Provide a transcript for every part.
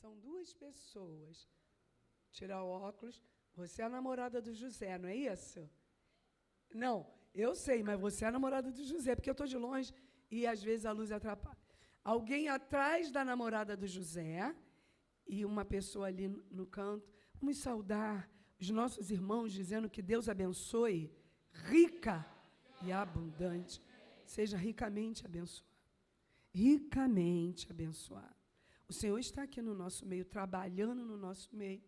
São duas pessoas. Tirar o óculos. Você é a namorada do José, não é isso? Não, eu sei, mas você é a namorada do José, porque eu estou de longe e às vezes a luz atrapalha. Alguém atrás da namorada do José e uma pessoa ali no canto. Vamos saudar os nossos irmãos, dizendo que Deus abençoe, rica e abundante. Seja ricamente abençoado. Ricamente abençoado. O Senhor está aqui no nosso meio, trabalhando no nosso meio.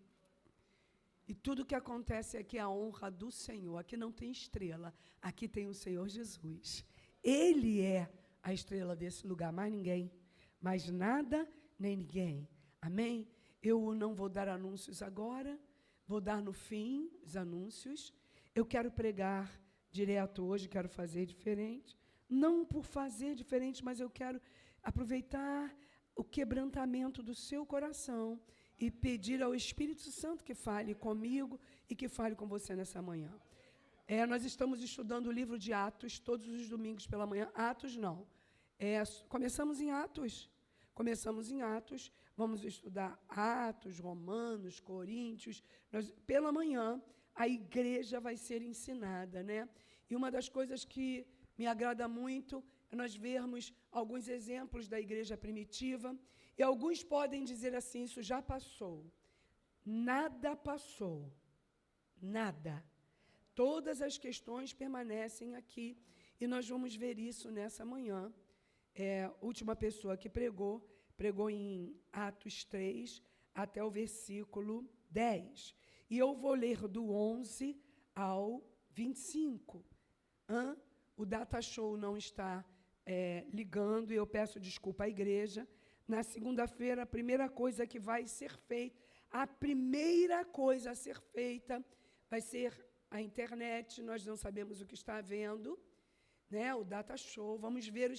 E tudo que acontece aqui é a honra do Senhor. Aqui não tem estrela, aqui tem o Senhor Jesus. Ele é a estrela desse lugar, mais ninguém. Mais nada, nem ninguém. Amém? Eu não vou dar anúncios agora, vou dar no fim os anúncios. Eu quero pregar direto hoje, quero fazer diferente. Não por fazer diferente, mas eu quero aproveitar o quebrantamento do seu coração e pedir ao Espírito Santo que fale comigo e que fale com você nessa manhã. Nós estamos estudando o livro de Atos todos os domingos pela manhã. Atos não. Começamos em Atos. Vamos estudar Atos, Romanos, Coríntios. Pela manhã, a igreja vai ser ensinada, né? E uma das coisas que me agrada muito é nós vermos alguns exemplos da igreja primitiva. E alguns podem dizer assim, isso já passou. Nada passou. Nada. Todas as questões permanecem aqui. E nós vamos ver isso nessa manhã. Última pessoa que pregou em Atos 3 até o versículo 10. E eu vou ler do 11 ao 25. O data show não está ligando, e eu peço desculpa à igreja. Na segunda-feira, a primeira coisa que vai ser feita, vai ser a internet. Nós não sabemos o que está havendo, né? O data show. Vamos ver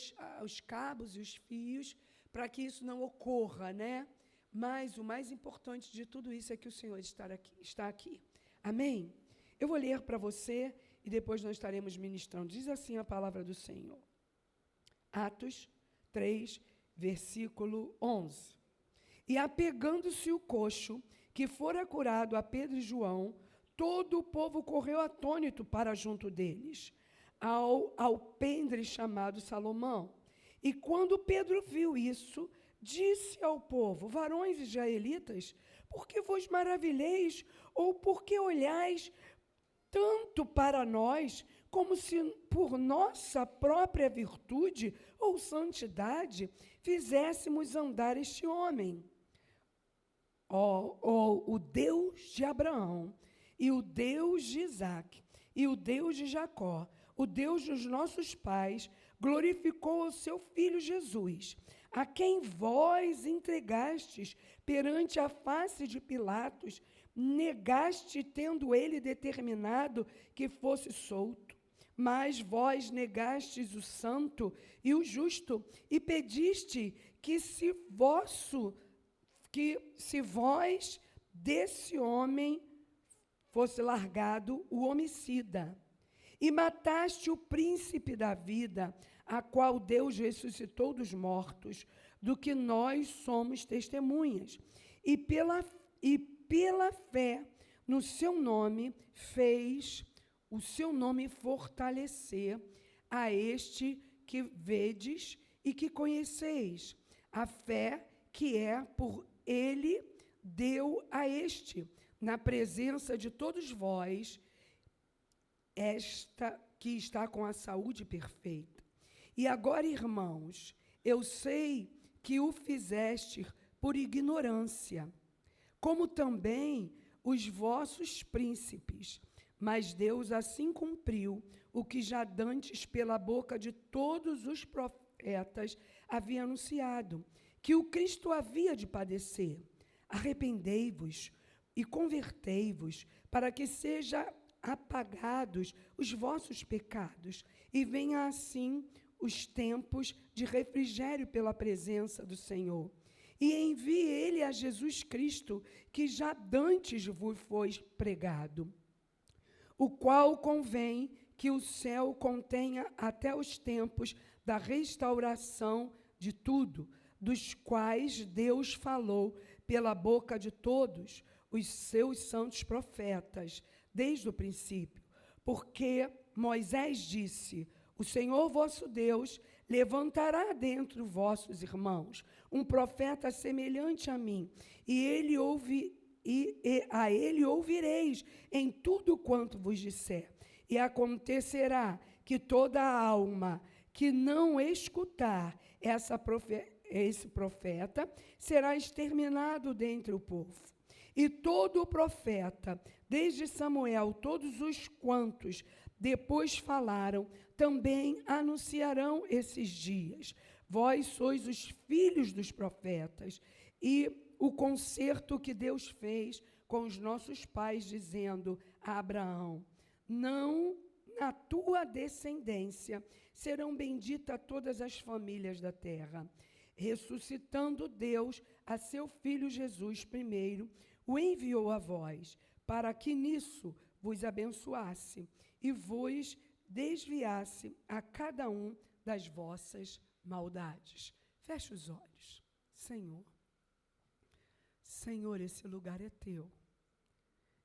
os cabos e os fios para que isso não ocorra, né? Mas o mais importante de tudo isso é que o Senhor está aqui. Amém? Eu vou ler para você e depois nós estaremos ministrando. Diz assim a palavra do Senhor. Atos 3, versículo 11. E apegando-se o coxo, que fora curado a Pedro e João, todo o povo correu atônito para junto deles, ao alpendre chamado Salomão. E quando Pedro viu isso, disse ao povo: varões israelitas, por que vos maravilheis, ou por que olhais tanto para nós, como se por nossa própria virtude ou santidade fizéssemos andar este homem? O Deus de Abraão, e o Deus de Isaque, e o Deus de Jacó, o Deus dos nossos pais, glorificou o seu Filho Jesus, a quem vós entregastes perante a face de Pilatos, negaste, tendo ele determinado que fosse solto. Mas vós negastes o santo e o justo, e pediste que se vós desse homem fosse largado o homicida. E mataste o príncipe da vida, a qual Deus ressuscitou dos mortos, do que nós somos testemunhas. E pela fé no seu nome, fez o seu nome fortalecer a este que vedes e que conheceis. A fé que por ele deu a este, na presença de todos vós, esta que está com a saúde perfeita. E agora, irmãos, eu sei que o fizeste por ignorância, como também os vossos príncipes, mas Deus assim cumpriu o que já dantes pela boca de todos os profetas havia anunciado, que o Cristo havia de padecer. Arrependei-vos e convertei-vos, para que sejam apagados os vossos pecados, e venha assim os tempos de refrigério pela presença do Senhor. E envie ele a Jesus Cristo, que já dantes vos foi pregado, o qual convém que o céu contenha até os tempos da restauração de tudo, dos quais Deus falou pela boca de todos os seus santos profetas, desde o princípio. Porque Moisés disse: o Senhor vosso Deus levantará dentre vossos irmãos um profeta semelhante a mim, e a ele ouvireis em tudo quanto vos disser. E acontecerá que toda alma que não escutar esse profeta será exterminado dentre o povo. E todo profeta, desde Samuel, todos os quantos depois falaram, também anunciarão esses dias. Vós sois os filhos dos profetas, e o concerto que Deus fez com os nossos pais, dizendo a Abraão: não na tua descendência serão benditas todas as famílias da terra. Ressuscitando Deus a seu Filho Jesus primeiro, o enviou a vós, para que nisso vos abençoasse e vos desviasse a cada um das vossas maldades. Feche os olhos. Senhor, Senhor, esse lugar é teu.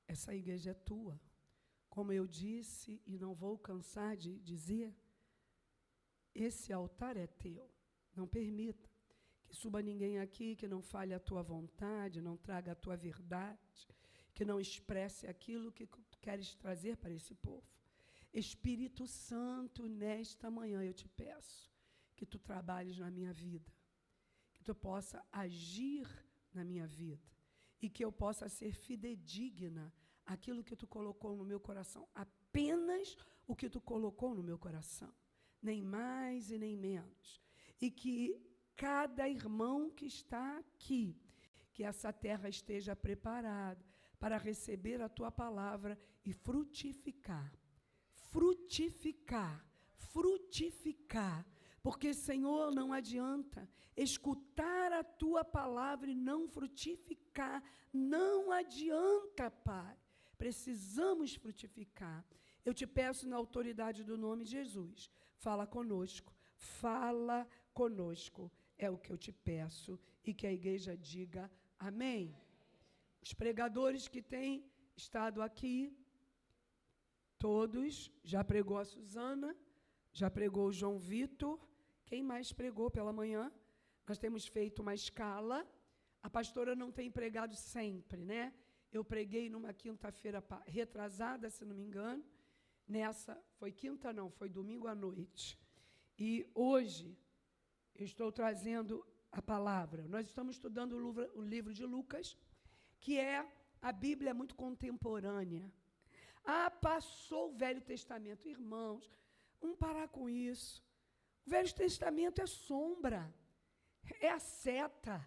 Essa igreja é tua. Como eu disse, e não vou cansar de dizer, esse altar é teu. Não permita que suba ninguém aqui que não fale a tua vontade, não traga a tua verdade, que não expresse aquilo que tu queres trazer para esse povo. Espírito Santo, nesta manhã eu te peço que tu trabalhes na minha vida, que tu possa agir na minha vida e que eu possa ser fidedigna àquilo que tu colocou no meu coração, apenas o que tu colocou no meu coração, nem mais e nem menos. E que cada irmão que está aqui, que essa terra esteja preparada para receber a tua palavra e frutificar. Frutificar, frutificar. Porque, Senhor, não adianta escutar a tua palavra e não frutificar. Não adianta, Pai. Precisamos frutificar. Eu te peço na autoridade do nome de Jesus. Fala conosco. Fala conosco. É o que eu te peço. E que a igreja diga amém. Os pregadores que têm estado aqui, todos, já pregou a Suzana, já pregou o João Vitor. Quem mais pregou pela manhã? Nós temos feito uma escala. A pastora não tem pregado sempre, né? Eu preguei numa quinta-feira retrasada, se não me engano. Nessa, foi quinta não, foi domingo à noite. E hoje, eu estou trazendo a palavra. Nós estamos estudando o livro de Lucas, que é a Bíblia muito contemporânea. Ah, passou o Velho Testamento. Irmãos, vamos parar com isso. O Velho Testamento é sombra, é a seta.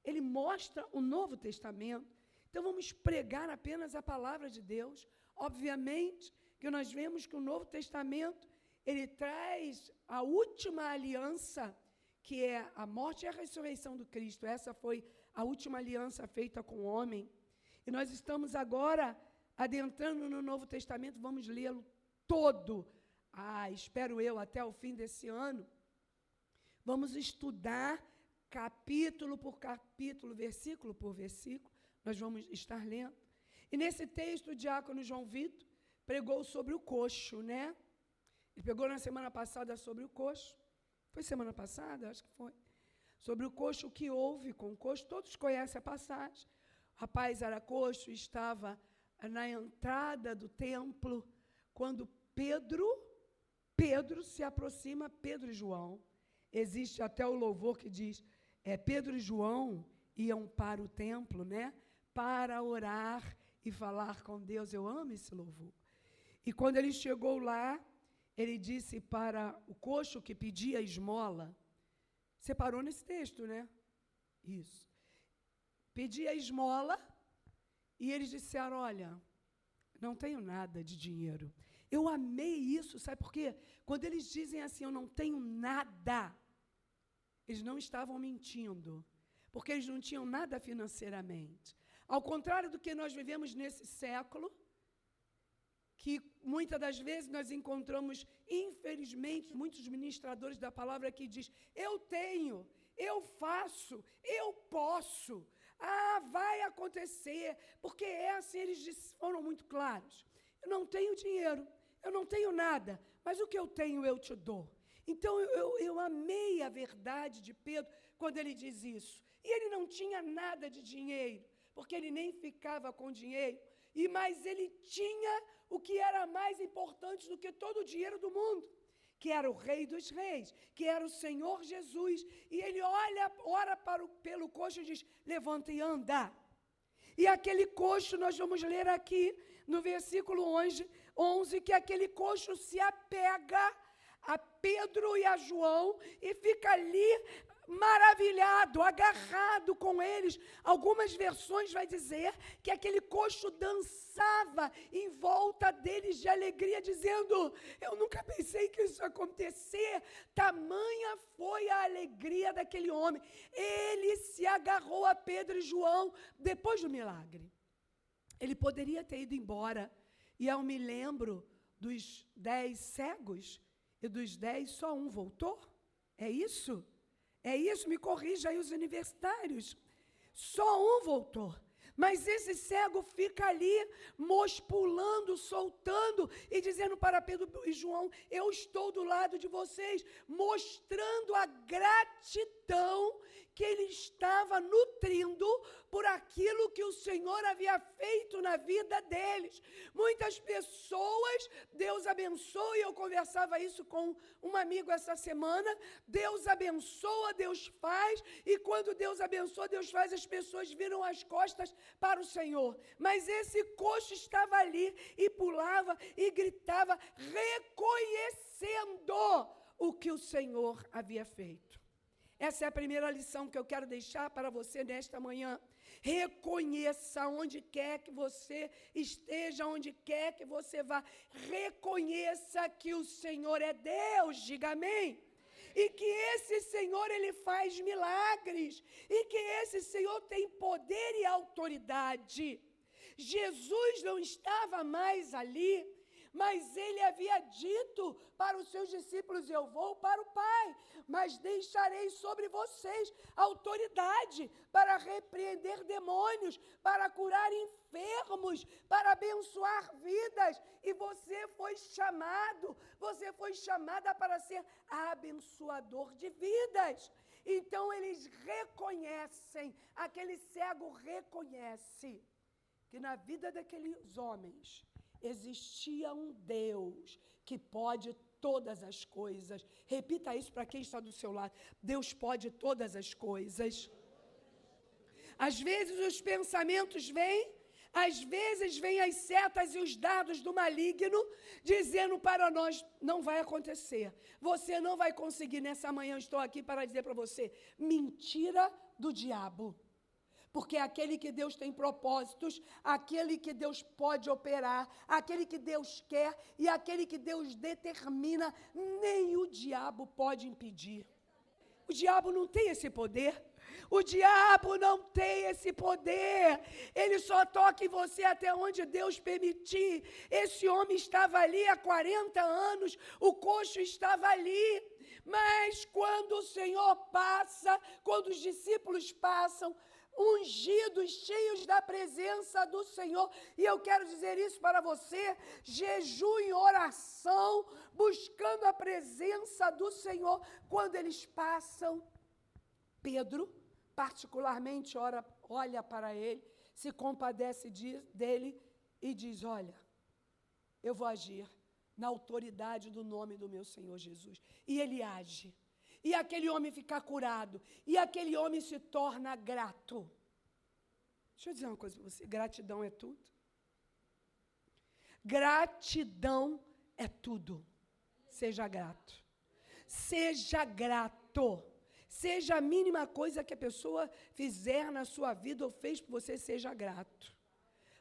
Ele mostra o Novo Testamento. Então, vamos pregar apenas a palavra de Deus. Obviamente que nós vemos que o Novo Testamento, ele traz a última aliança, que é a morte e a ressurreição do Cristo. Essa foi a última aliança feita com o homem. E nós estamos agora adentrando no Novo Testamento, vamos lê-lo todo. Espero eu, até o fim desse ano. Vamos estudar capítulo por capítulo, versículo por versículo. Nós vamos estar lendo. E nesse texto, o diácono João Vitor pregou sobre o coxo, né? Ele pregou na semana passada sobre o coxo. Foi semana passada? Acho que foi. Sobre o coxo, o que houve com o coxo. Todos conhecem a passagem. O rapaz era coxo, estava na entrada do templo, quando Pedro se aproxima, Pedro e João. Existe até o louvor que diz, Pedro e João iam para o templo, né? Para orar e falar com Deus. Eu amo esse louvor. E quando ele chegou lá, ele disse para o coxo que pedia esmola. Você parou nesse texto, né? Isso. Pedia esmola e eles disseram, olha, não tenho nada de dinheiro. Eu amei isso, sabe por quê? Quando eles dizem assim, eu não tenho nada, eles não estavam mentindo, porque eles não tinham nada financeiramente. Ao contrário do que nós vivemos nesse século, que muitas das vezes nós encontramos, infelizmente, muitos ministradores da palavra que diz, eu tenho, eu faço, eu posso. Ah, vai acontecer, porque é assim, eles foram muito claros. Eu não tenho dinheiro, eu não tenho nada, mas o que eu tenho eu te dou. Então, eu amei a verdade de Pedro quando ele diz isso. E ele não tinha nada de dinheiro, porque ele nem ficava com dinheiro, mas ele tinha o que era mais importante do que todo o dinheiro do mundo, que era o Rei dos Reis, que era o Senhor Jesus. E ele ora pelo coxo e diz, levanta e anda. E aquele coxo, nós vamos ler aqui no versículo 11, que aquele coxo se apega a Pedro e a João e fica ali maravilhado, agarrado com eles. Algumas versões vai dizer que aquele coxo dançava em volta deles de alegria, dizendo, eu nunca pensei que isso ia acontecer. Tamanha foi a alegria daquele homem. Ele se agarrou a Pedro e João depois do milagre. Ele poderia ter ido embora. E eu me lembro dos 10 cegos, e dos 10 só um voltou. É isso? É isso, me corrija aí os universitários. Só um voltou. Mas esse cego fica ali, pulando, soltando e dizendo para Pedro e João, eu estou do lado de vocês, mostrando a gratidão que ele estava nutrindo por aquilo que o Senhor havia feito na vida deles. Muitas pessoas, Deus abençoa, e eu conversava isso com um amigo essa semana, Deus abençoa, Deus faz, e quando Deus abençoa, Deus faz, as pessoas viram as costas para o Senhor. Mas esse coxo estava ali e pulava e gritava, reconhecendo o que o Senhor havia feito. Essa é a primeira lição que eu quero deixar para você nesta manhã. Reconheça onde quer que você esteja, onde quer que você vá. Reconheça que o Senhor é Deus, diga amém. E que esse Senhor, Ele faz milagres. E que esse Senhor tem poder e autoridade. Jesus não estava mais ali, mas Ele havia dito para os seus discípulos, eu vou para o Pai, mas deixarei sobre vocês autoridade para repreender demônios, para curar enfermos, para abençoar vidas. E você foi chamada para ser abençoador de vidas. Então eles reconhecem, aquele cego reconhece que na vida daqueles homens existia um Deus que pode todas as coisas. Repita isso para quem está do seu lado. Deus pode todas as coisas. Às vezes os pensamentos vêm, às vezes vêm as setas e os dardos do maligno, dizendo para nós, não vai acontecer. Você não vai conseguir. Nessa manhã eu estou aqui para dizer para você, mentira do diabo. Porque aquele que Deus tem propósitos, aquele que Deus pode operar, aquele que Deus quer e aquele que Deus determina, nem o diabo pode impedir. O diabo não tem esse poder. O diabo não tem esse poder. Ele só toca em você até onde Deus permitir. Esse homem estava ali há 40 anos, o coxo estava ali. Mas quando o Senhor passa, quando os discípulos passam, ungidos, cheios da presença do Senhor. E eu quero dizer isso para você, jejum e oração, buscando a presença do Senhor. Quando eles passam, Pedro, particularmente, olha para ele, se compadece dele e diz, olha, eu vou agir na autoridade do nome do meu Senhor Jesus. E ele age. E aquele homem fica curado. E aquele homem se torna grato. Deixa eu dizer uma coisa para você. Gratidão é tudo. Gratidão é tudo. Seja grato. Seja grato. Seja a mínima coisa que a pessoa fizer na sua vida ou fez por você, seja grato.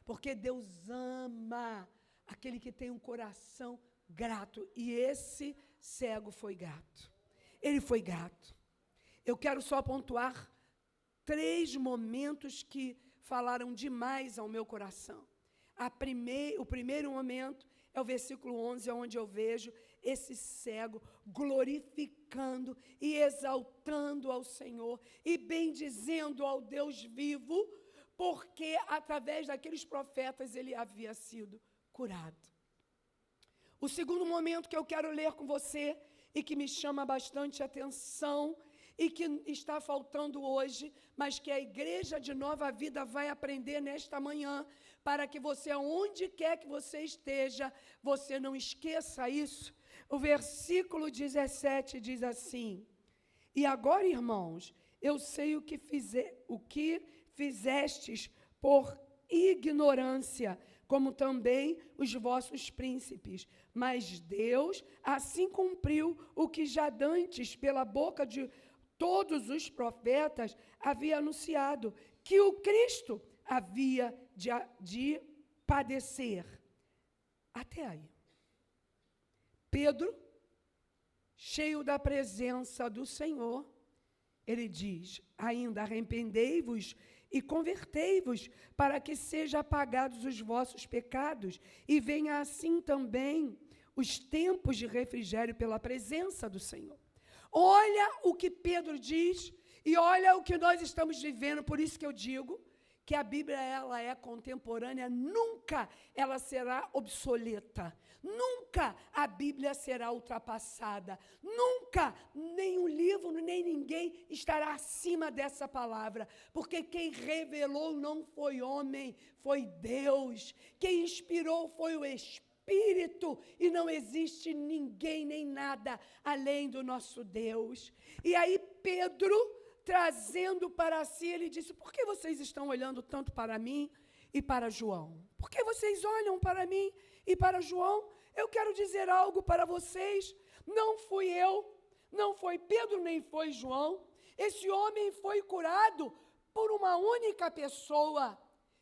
Porque Deus ama aquele que tem um coração grato. E esse cego foi grato. Ele foi grato. Eu quero só pontuar 3 momentos que falaram demais ao meu coração. O primeiro momento é o versículo 11, onde eu vejo esse cego, glorificando e exaltando ao Senhor e bendizendo ao Deus vivo, porque através daqueles profetas ele havia sido curado. O segundo momento que eu quero ler com você e que me chama bastante atenção e que está faltando hoje, mas que a Igreja de Nova Vida vai aprender nesta manhã, para que você, onde quer que você esteja, você não esqueça isso. O versículo 17 diz assim: e agora, irmãos, eu sei o que fizestes por ignorância, como também os vossos príncipes. Mas Deus assim cumpriu o que já dantes, pela boca de todos os profetas, havia anunciado, que o Cristo havia de padecer. Até aí. Pedro, cheio da presença do Senhor, ele diz ainda: arrependei-vos e convertei-vos, para que sejam apagados os vossos pecados, e venha assim também os tempos de refrigério pela presença do Senhor. Olha o que Pedro diz, e olha o que nós estamos vivendo. Por isso que eu digo que a Bíblia, ela é contemporânea, nunca ela será obsoleta, nunca a Bíblia será ultrapassada, nunca nenhum livro, nem ninguém estará acima dessa palavra, porque quem revelou não foi homem, foi Deus, quem inspirou foi o Espírito, e não existe ninguém nem nada além do nosso Deus. E aí Pedro, trazendo para si, ele disse: por que vocês estão olhando tanto para mim e para João? Por que vocês olham para mim e para João? Eu quero dizer algo para vocês. Não fui eu, não foi Pedro, nem foi João. Esse homem foi curado por uma única pessoa,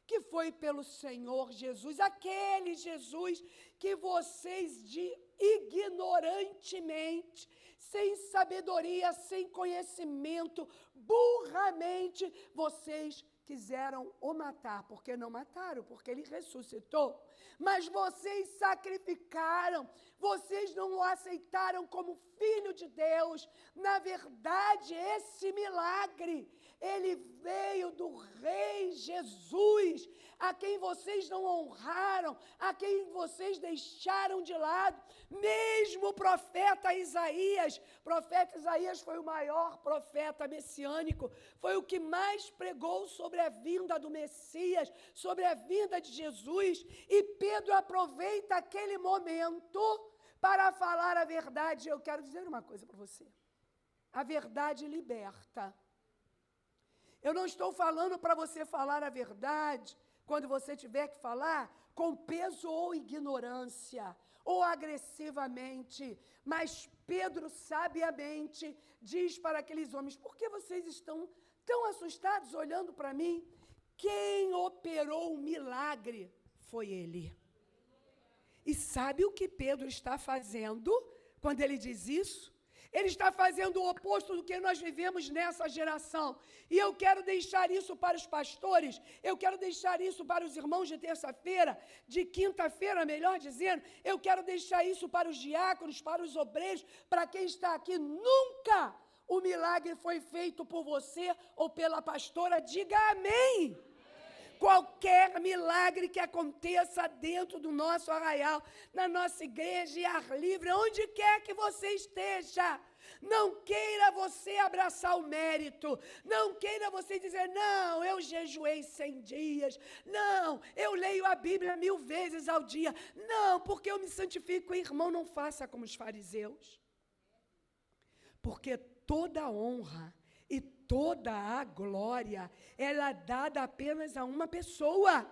que foi pelo Senhor Jesus, aquele Jesus que vocês ignorantemente, sem sabedoria, sem conhecimento, burramente, vocês quiseram o matar. Porque não mataram, porque ele ressuscitou. Mas vocês sacrificaram, vocês não o aceitaram como filho de Deus. Na verdade, esse milagre, ele veio do Rei Jesus, a quem vocês não honraram, a quem vocês deixaram de lado. Mesmo o profeta Isaías foi o maior profeta messiânico, foi o que mais pregou sobre a vinda do Messias, sobre a vinda de Jesus. E Pedro aproveita aquele momento para falar a verdade. Eu quero dizer uma coisa para você: a verdade liberta. Eu não estou falando para você falar a verdade quando você tiver que falar com peso ou ignorância, ou agressivamente. Mas Pedro, sabiamente, diz para aqueles homens: por que vocês estão tão assustados olhando para mim? Quem operou o milagre foi ele. E sabe o que Pedro está fazendo quando ele diz isso? Ele está fazendo o oposto do que nós vivemos nessa geração. E eu quero deixar isso para os pastores, eu quero deixar isso para os irmãos de terça-feira, de quinta-feira, melhor dizendo. Eu quero deixar isso para os diáconos, para os obreiros, para quem está aqui. Nunca o milagre foi feito por você ou pela pastora. Diga amém. Qualquer milagre que aconteça dentro do nosso arraial, na nossa igreja, e ar livre, onde quer que você esteja, não queira você abraçar o mérito, não queira você dizer: não, eu jejuei 100 dias, não, eu leio a Bíblia 1000 vezes ao dia, não, porque eu me santifico. Irmão, não faça como os fariseus, porque toda honra e toda a glória, ela é dada apenas a uma pessoa.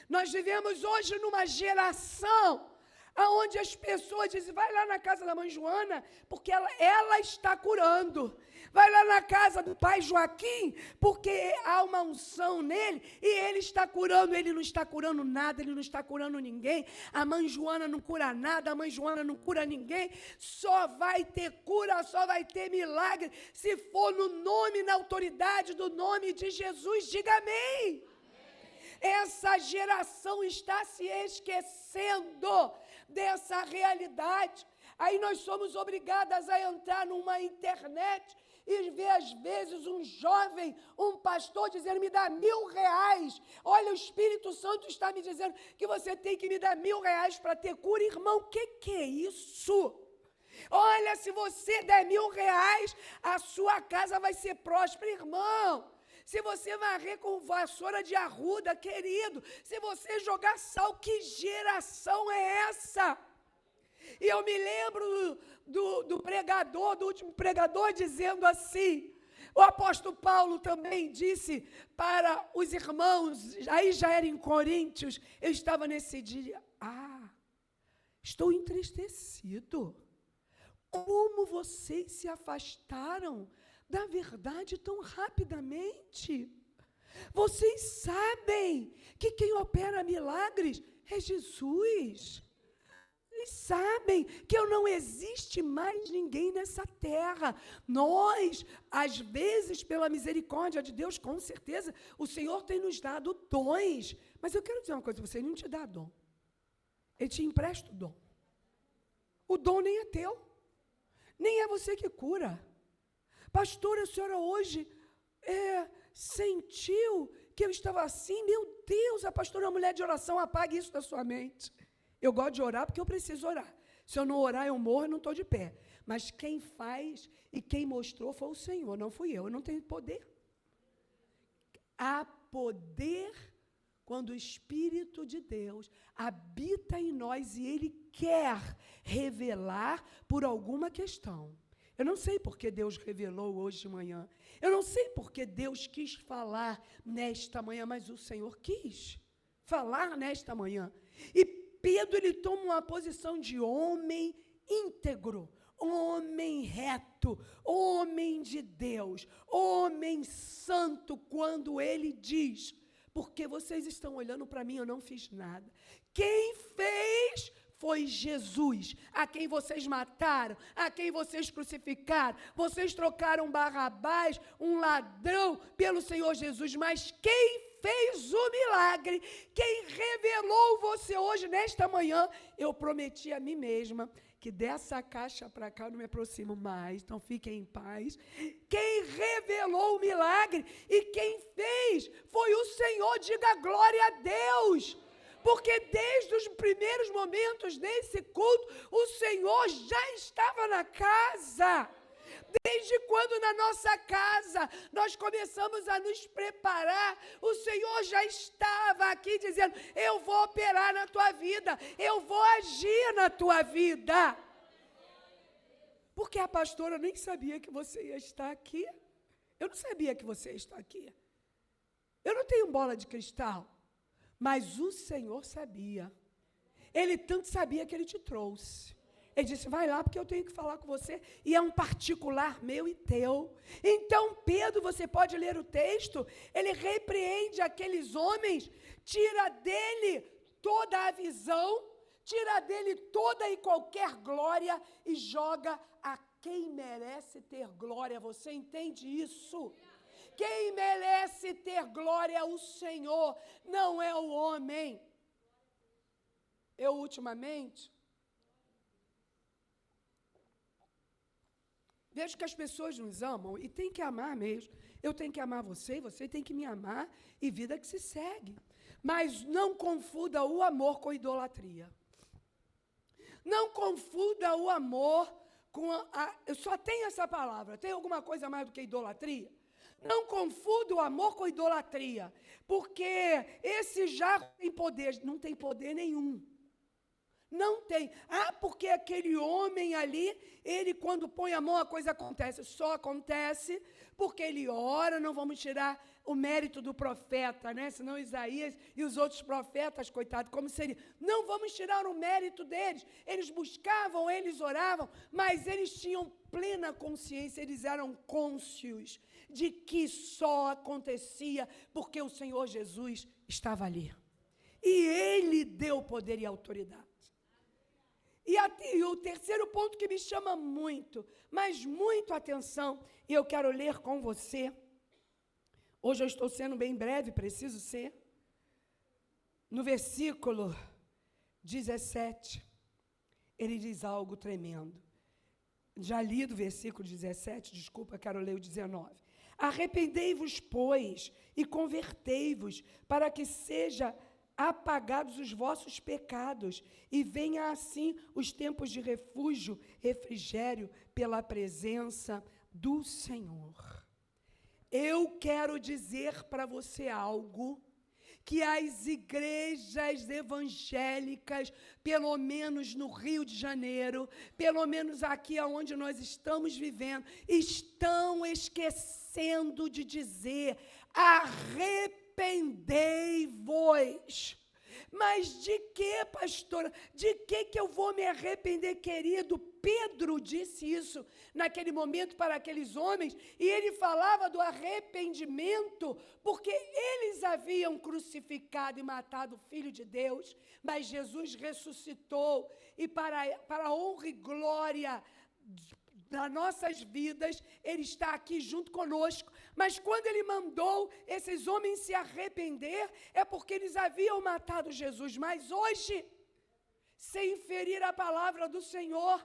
Nós vivemos hoje numa geração onde as pessoas dizem: vai lá na casa da mãe Joana, porque ela está curando. Vai lá na casa do pai Joaquim, porque há uma unção nele e ele está curando. Ele não está curando nada, ele não está curando ninguém. A mãe Joana não cura nada, a mãe Joana não cura ninguém. Só vai ter cura, só vai ter milagre se for no nome, na autoridade do nome de Jesus. Diga amém. Essa geração está se esquecendo dessa realidade. Aí nós somos obrigadas a entrar numa internet e ver, às vezes, um jovem, um pastor dizendo, me dá R$1.000. Olha, o Espírito Santo está me dizendo que você tem que me dar R$1.000 para ter cura. Irmão, o que é isso? Olha, se você der R$1.000, a sua casa vai ser próspera, irmão. Se você varrer com vassoura de arruda, querido, se você jogar sal, que geração é essa? E eu me lembro do pregador, do último pregador, dizendo assim, o apóstolo Paulo também disse para os irmãos, aí já era em Coríntios, eu estava nesse dia, estou entristecido. Como vocês se afastaram da verdade tão rapidamente? Vocês sabem que quem opera milagres é Jesus. Eles sabem que não existe mais ninguém nessa terra. Nós, às vezes, pela misericórdia de Deus, com certeza, o Senhor tem nos dado dons. Mas eu quero dizer uma coisa, você não te dá dom. Ele te empresta o dom. O dom nem é teu. Nem é você que cura. Pastora, a senhora hoje sentiu que eu estava assim? Meu Deus, a pastora é uma mulher de oração, apague isso da sua mente. Eu gosto de orar porque eu preciso orar. Se eu não orar, eu morro e não estou de pé. Mas quem faz e quem mostrou foi o Senhor, não fui eu. Eu não tenho poder. Há poder quando o Espírito de Deus habita em nós e Ele quer revelar por alguma questão. Eu não sei porque Deus revelou hoje de manhã. Eu não sei porque Deus quis falar nesta manhã, mas o Senhor quis falar nesta manhã. E Pedro, ele toma uma posição de homem íntegro, homem reto, homem de Deus, homem santo, quando ele diz, porque vocês estão olhando para mim, eu não fiz nada. Quem fez foi Jesus, a quem vocês mataram, a quem vocês crucificaram. Vocês trocaram Barrabás, um ladrão, pelo Senhor Jesus, mas quem fez o milagre, quem revelou você hoje, nesta manhã, eu prometi a mim mesma que dessa caixa para cá eu não me aproximo mais, então fiquem em paz. Quem revelou o milagre e quem fez foi o Senhor, diga glória a Deus. Porque desde os primeiros momentos desse culto, o Senhor já estava na casa. Desde quando na nossa casa nós começamos a nos preparar, o Senhor já estava aqui dizendo, eu vou operar na tua vida, eu vou agir na tua vida. Porque a pastora nem sabia que você ia estar aqui. Eu não sabia que você ia estar aqui. Eu não tenho bola de cristal, mas o Senhor sabia. Ele tanto sabia que Ele te trouxe. Ele disse, vai lá porque eu tenho que falar com você, e é um particular meu e teu. Então Pedro, você pode ler o texto, ele repreende aqueles homens, tira dele toda a visão, tira dele toda e qualquer glória e joga a quem merece ter glória. Você entende isso? Quem merece ter glória é o Senhor, não é o homem. Eu ultimamente vejo que as pessoas nos amam e tem que amar mesmo. Eu tenho que amar você e você tem que me amar e vida que se segue. Mas não confunda o amor com idolatria. Não confunda o amor com eu só tenho essa palavra. Tem alguma coisa mais do que idolatria? Não confunda o amor com idolatria. Porque esse jarro tem poder. Não tem poder nenhum. Não tem. Porque aquele homem ali, ele quando põe a mão a coisa acontece. Só acontece porque ele ora, não vamos tirar o mérito do profeta, né? Senão Isaías e os outros profetas, coitado, como seria? Não vamos tirar o mérito deles. Eles buscavam, eles oravam, mas eles tinham plena consciência, eles eram cônscios de que só acontecia porque o Senhor Jesus estava ali. E Ele deu poder e autoridade. E o terceiro ponto que me chama muito, mas muito atenção, e eu quero ler com você. Hoje eu estou sendo bem breve, preciso ser. No versículo 17, ele diz algo tremendo. Já li do versículo 17, desculpa, quero ler o 19. Arrependei-vos, pois, e convertei-vos, para que seja apagados os vossos pecados, e venha assim os tempos de refúgio, refrigério, pela presença do Senhor. Eu quero dizer para você algo, que as igrejas evangélicas, pelo menos no Rio de Janeiro, pelo menos aqui onde nós estamos vivendo, estão esquecendo de dizer: arrependei-vos. Mas de que, pastora? De que eu vou me arrepender, querido? Pedro disse isso naquele momento para aqueles homens, e ele falava do arrependimento, porque eles haviam crucificado e matado o Filho de Deus, mas Jesus ressuscitou, e para a honra e glória das nossas vidas, Ele está aqui junto conosco. Mas quando Ele mandou esses homens se arrepender, é porque eles haviam matado Jesus. Mas hoje, sem ferir a palavra do Senhor,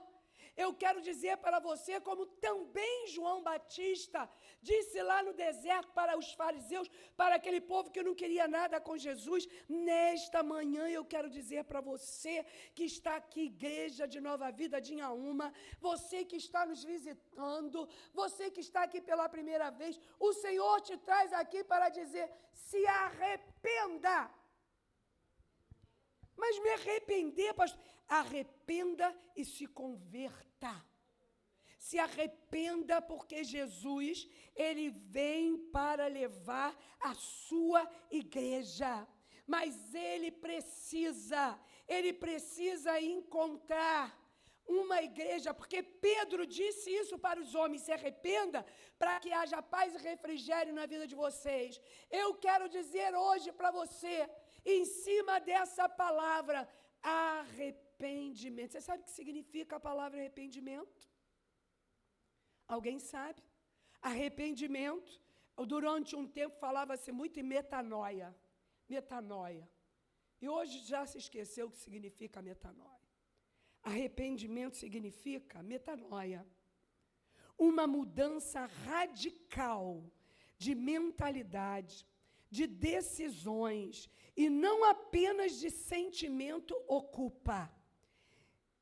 eu quero dizer para você, como também João Batista disse lá no deserto para os fariseus, para aquele povo que não queria nada com Jesus, nesta manhã eu quero dizer para você que está aqui, Igreja de Nova Vida de Inhaúma, você que está nos visitando, você que está aqui pela primeira vez, o Senhor te traz aqui para dizer: se arrependa. Mas me arrepender, pastor? Arrependa e se converta. Se arrependa, porque Jesus, Ele vem para levar a sua igreja. Mas Ele precisa encontrar uma igreja, porque Pedro disse isso para os homens: se arrependa para que haja paz e refrigério na vida de vocês. Eu quero dizer hoje para você, em cima dessa palavra, arrependimento. Você sabe o que significa a palavra arrependimento? Alguém sabe? Arrependimento, durante um tempo falava-se muito em metanoia. Metanoia. E hoje já se esqueceu o que significa metanoia. Arrependimento significa metanoia. Uma mudança radical de mentalidade, de decisões, e não apenas de sentimento ocupa.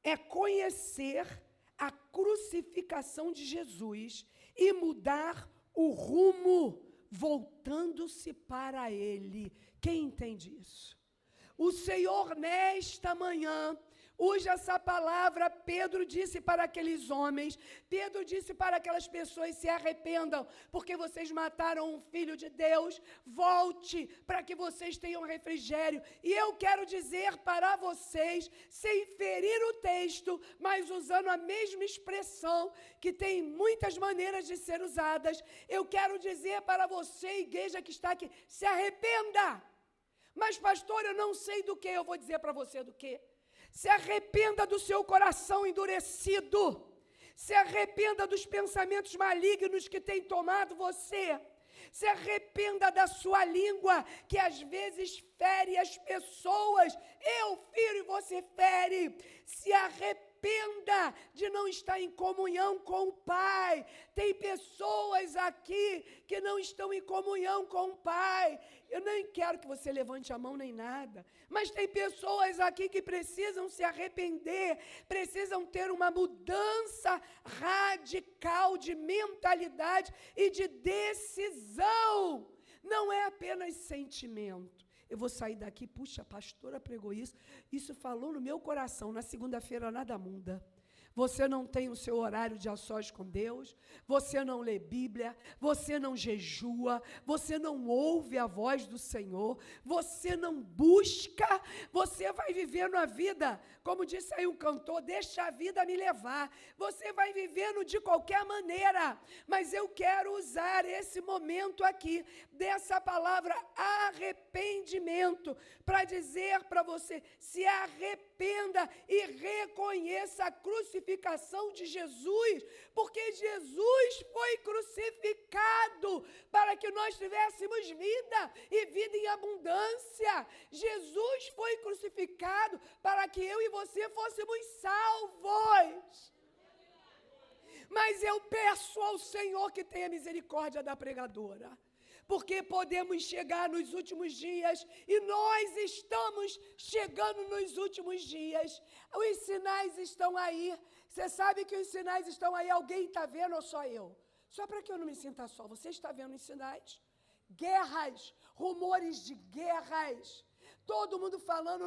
É conhecer a crucificação de Jesus e mudar o rumo, voltando-se para Ele. Quem entende isso? O Senhor, nesta manhã, usa essa palavra. Pedro disse para aqueles homens, Pedro disse para aquelas pessoas: se arrependam, porque vocês mataram um Filho de Deus, volte para que vocês tenham refrigério. E eu quero dizer para vocês, sem ferir o texto, mas usando a mesma expressão, que tem muitas maneiras de ser usadas, eu quero dizer para você, igreja que está aqui: se arrependa. Mas pastor, eu não sei do que. Eu vou dizer para você do que. Se arrependa do seu coração endurecido. Se arrependa dos pensamentos malignos que têm tomado você. Se arrependa da sua língua, que às vezes fere as pessoas. Eu firo e você fere. Se arrependa de não estar em comunhão com o Pai. Tem pessoas aqui que não estão em comunhão com o Pai. Eu nem quero que você levante a mão nem nada, mas tem pessoas aqui que precisam se arrepender, precisam ter uma mudança radical de mentalidade e de decisão. Não é apenas sentimento. Eu vou sair daqui, puxa, a pastora pregou isso falou no meu coração. Na segunda-feira nada muda. Você não tem o seu horário de a sós com Deus, você não lê Bíblia, você não jejua, você não ouve a voz do Senhor, você não busca, você vai vivendo a vida, como disse aí o cantor, deixa a vida me levar. Você vai vivendo de qualquer maneira, mas eu quero usar esse momento aqui, dessa palavra arrependimento, para dizer para você: se arrependa e reconheça a crucificação de Jesus, porque Jesus foi crucificado para que nós tivéssemos vida, e vida em abundância. Jesus foi crucificado para que eu e você fôssemos salvos. Mas eu peço ao Senhor que tenha misericórdia da pregadora, porque podemos chegar nos últimos dias, e nós estamos chegando nos últimos dias. Os sinais estão aí. Você sabe que os sinais estão aí. Alguém está vendo ou só eu? Só para que eu não me sinta só. Você está vendo os sinais? Guerras, rumores de guerras. Todo mundo falando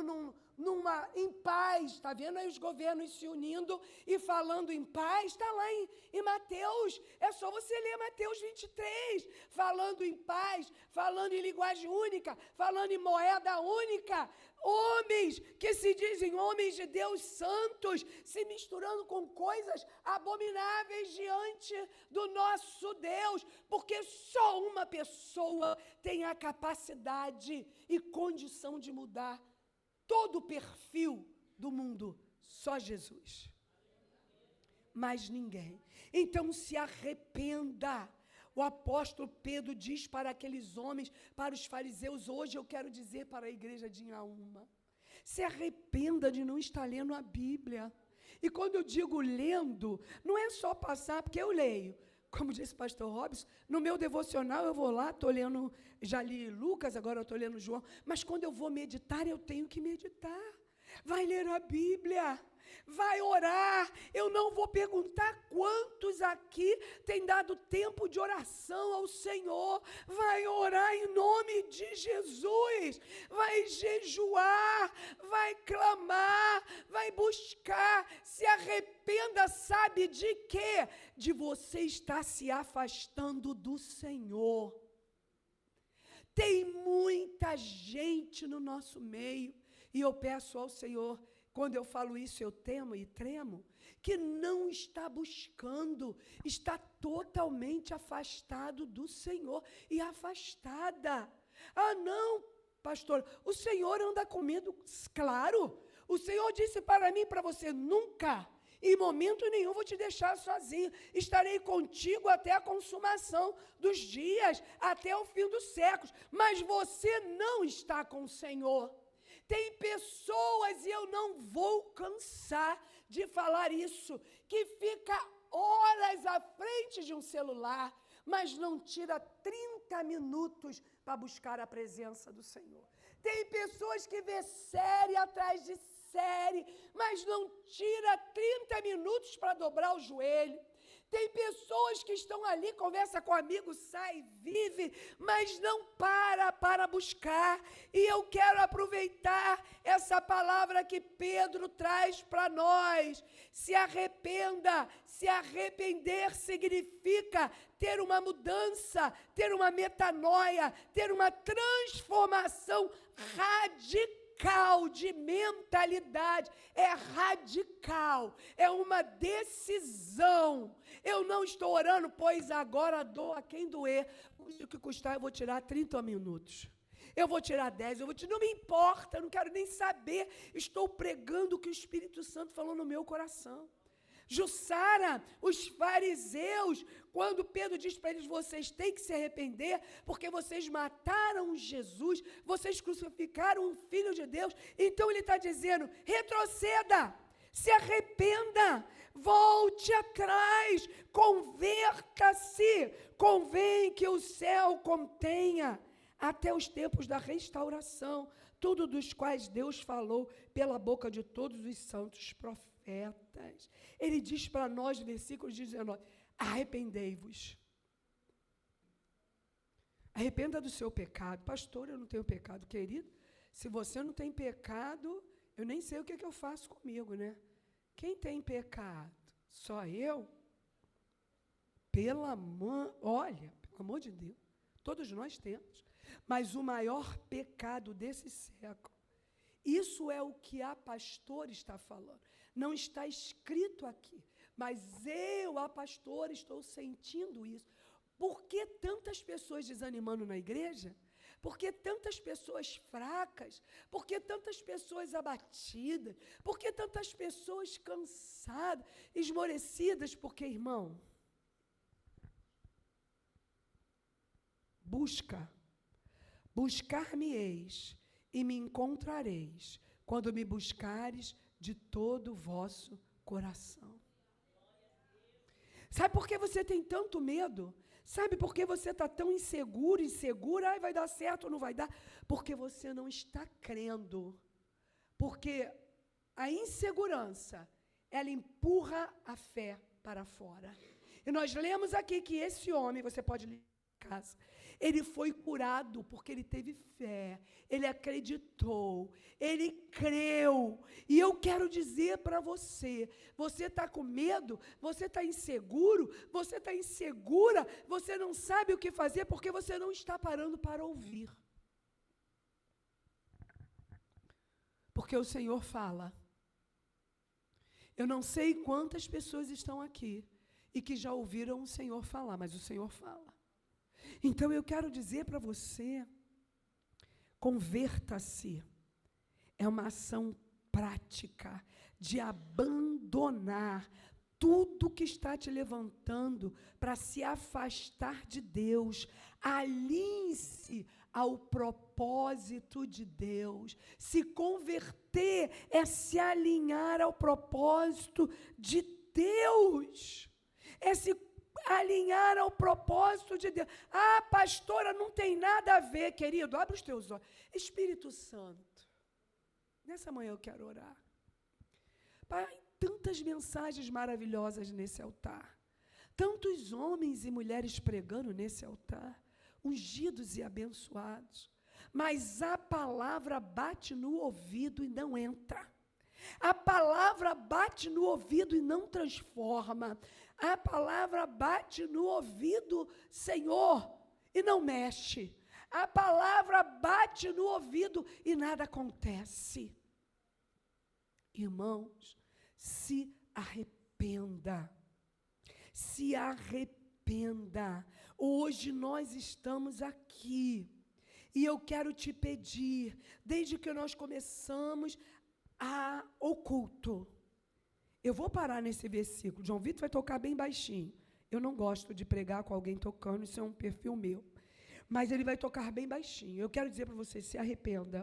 em paz. Está vendo aí os governos se unindo e falando em paz? Está lá em Mateus. É só você ler Mateus 23. Falando em paz, falando em linguagem única, falando em moeda única. Homens que se dizem homens de Deus santos, se misturando com coisas abomináveis diante do nosso Deus, porque só uma pessoa tem a capacidade e condição de mudar todo o perfil do mundo, só Jesus. Mais ninguém. Então se arrependa. O apóstolo Pedro diz para aqueles homens, para os fariseus, hoje eu quero dizer para a igreja de Inhaúma, se arrependa de não estar lendo a Bíblia. E quando eu digo lendo, não é só passar, porque eu leio. Como disse o pastor Robson, no meu devocional eu vou lá, estou lendo, já li Lucas, agora eu estou lendo João, mas quando eu vou meditar, eu tenho que meditar. Vai ler a Bíblia. Vai orar. Eu não vou perguntar quantos aqui têm dado tempo de oração ao Senhor. Vai orar em nome de Jesus. Vai jejuar, vai clamar, vai buscar. Se arrependa, sabe de quê? De você estar se afastando do Senhor. Tem muita gente no nosso meio, e eu peço ao Senhor, quando eu falo isso, eu temo e tremo, que não está buscando, está totalmente afastado do Senhor e afastada. Ah, não, pastor, o Senhor anda comigo, claro. O Senhor disse para mim e para você, nunca, em momento nenhum, vou te deixar sozinho. Estarei contigo até a consumação dos dias, até o fim dos séculos. Mas você não está com o Senhor. Tem pessoas, e eu não vou cansar de falar isso, que fica horas à frente de um celular, mas não tira 30 minutos para buscar a presença do Senhor. Tem pessoas que vê série atrás de série, mas não tira 30 minutos para dobrar o joelho. Tem pessoas que estão ali, conversa com amigos, sai, vive, mas não para buscar. E eu quero aproveitar essa palavra que Pedro traz para nós. Se arrependa. Se arrepender significa ter uma mudança, ter uma metanoia, ter uma transformação radical de mentalidade. É radical, é uma decisão. Eu não estou orando, pois agora dou a quem doer. O que custar, eu vou tirar 30 minutos. Eu vou tirar 10, não me importa, eu não quero nem saber. Estou pregando o que o Espírito Santo falou no meu coração. Jussara, os fariseus, quando Pedro diz para eles, vocês têm que se arrepender, porque vocês mataram Jesus, vocês crucificaram o Filho de Deus. Então ele está dizendo, retroceda, se arrependa, volte atrás, converta-se, convém que o céu contenha até os tempos da restauração, tudo dos quais Deus falou pela boca de todos os santos profetas. Ele diz para nós, versículo 19, arrependei-vos. Arrependa do seu pecado. Pastor, eu não tenho pecado. Querido, se você não tem pecado, eu nem sei o que eu faço comigo, né? Quem tem pecado? Só eu? Olha, pelo amor de Deus, todos nós temos. Mas o maior pecado desse século, isso é o que a pastora está falando. Não está escrito aqui, mas eu, a pastora, estou sentindo isso. Por que tantas pessoas desanimando na igreja? Por que tantas pessoas fracas? Por que tantas pessoas abatidas? Por que tantas pessoas cansadas, esmorecidas? Porque, irmão, buscar-me-eis e me encontrareis, quando me buscares de todo o vosso coração. Sabe por que você tem tanto medo? Sabe por que você está tão inseguro, insegura? Ai, vai dar certo ou não vai dar? Porque você não está crendo. Porque a insegurança, ela empurra a fé para fora. E nós lemos aqui que esse homem, você pode ler em casa, ele foi curado porque ele teve fé, ele acreditou, ele creu. E eu quero dizer para você, você está com medo, você está inseguro, você está insegura, você não sabe o que fazer porque você não está parando para ouvir. Porque o Senhor fala. Eu não sei quantas pessoas estão aqui e que já ouviram o Senhor falar, mas o Senhor fala. Então eu quero dizer para você, converta-se. É uma ação prática de abandonar tudo que está te levantando para se afastar de Deus. Alinhe-se ao propósito de Deus. Se converter é se alinhar ao propósito de Deus. É se alinhar ao propósito de Deus. Ah, pastora, não tem nada a ver, querido. Abre os teus olhos. Espírito Santo, nessa manhã eu quero orar. Pai, tantas mensagens maravilhosas nesse altar. Tantos homens e mulheres pregando nesse altar. Ungidos e abençoados. Mas a palavra bate no ouvido e não entra. A palavra bate no ouvido e não transforma. A palavra bate no ouvido, Senhor, e não mexe. A palavra bate no ouvido e nada acontece. Irmãos, se arrependa. Se arrependa. Hoje nós estamos aqui. E eu quero te pedir, desde que nós começamos o culto. Eu vou parar nesse versículo. João Vitor vai tocar bem baixinho. Eu não gosto de pregar com alguém tocando, isso é um perfil meu. Mas ele vai tocar bem baixinho. Eu quero dizer para você, se arrependa.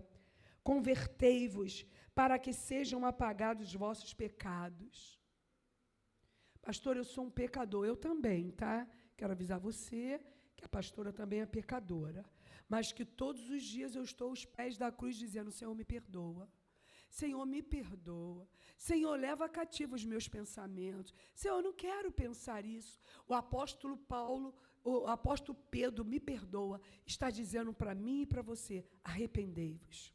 Convertei-vos para que sejam apagados os vossos pecados. Pastor, eu sou um pecador. Eu também, tá? Quero avisar você que a pastora também é pecadora. Mas que todos os dias eu estou aos pés da cruz dizendo, Senhor, me perdoa. Senhor, me perdoa. Senhor, leva cativo os meus pensamentos. Senhor, eu não quero pensar isso. O apóstolo Pedro, me perdoa, está dizendo para mim e para você, arrependei-vos.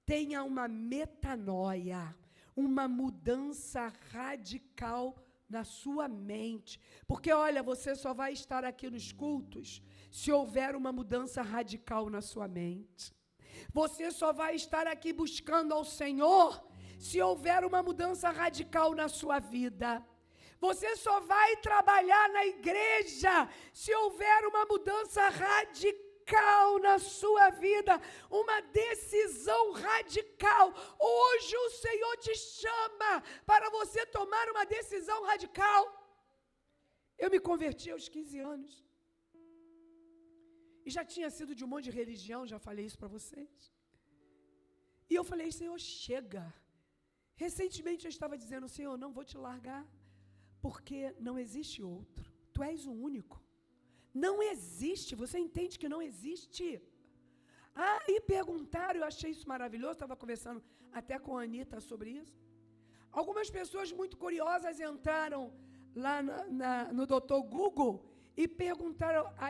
Tenha uma metanoia, uma mudança radical na sua mente. Porque, olha, você só vai estar aqui nos cultos se houver uma mudança radical na sua mente. Você só vai estar aqui buscando ao Senhor se houver uma mudança radical na sua vida. Você só vai trabalhar na igreja se houver uma mudança radical na sua vida, uma decisão radical. Hoje o Senhor te chama para você tomar uma decisão radical. Eu me converti aos 15 anos. E já tinha sido de um monte de religião, já falei isso para vocês. E eu falei, Senhor, chega. Recentemente eu estava dizendo, Senhor, não vou te largar, porque não existe outro. Tu és o único. Não existe, você entende que não existe. Ah, e perguntaram, eu achei isso maravilhoso, estava conversando até com a Anitta sobre isso. Algumas pessoas muito curiosas entraram lá no Dr. Google e perguntaram a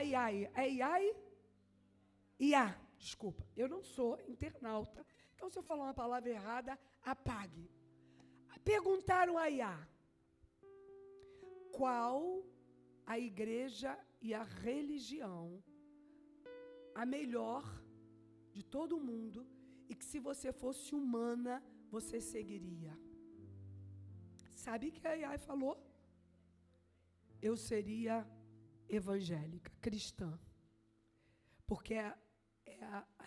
IA, desculpa, eu não sou internauta, então se eu falar uma palavra errada, apague. Perguntaram a IA, qual a igreja e a religião a melhor de todo mundo e que se você fosse humana, você seguiria? Sabe o que a IA falou? Eu seria evangélica, cristã. Porque é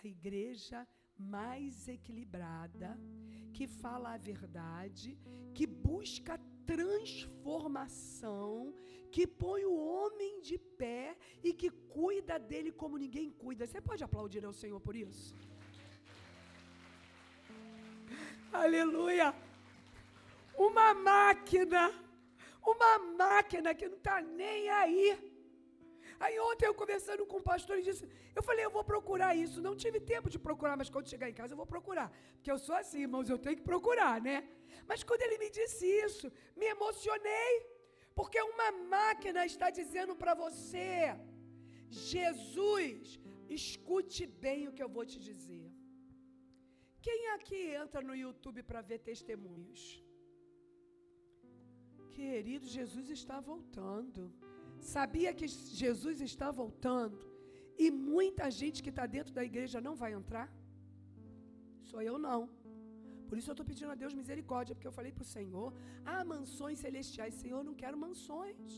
a igreja mais equilibrada, que fala a verdade, que busca transformação, que põe o homem de pé e que cuida dele como ninguém cuida. Você pode aplaudir ao Senhor por isso? Aleluia! Uma máquina que não está nem aí. Aí ontem eu conversando com o pastor, ele disse, eu falei, eu vou procurar isso. Não tive tempo de procurar, mas quando chegar em casa eu vou procurar. Porque eu sou assim, irmãos, eu tenho que procurar, né? Mas quando ele me disse isso, me emocionei. Porque uma máquina está dizendo para você, Jesus, escute bem o que eu vou te dizer. Quem aqui entra no YouTube para ver testemunhos? Querido, Jesus está voltando. Sabia que Jesus está voltando e muita gente que está dentro da igreja não vai entrar? Sou eu não. Por isso eu estou pedindo a Deus misericórdia, porque eu falei para o Senhor, mansões celestiais. Senhor, não quero mansões.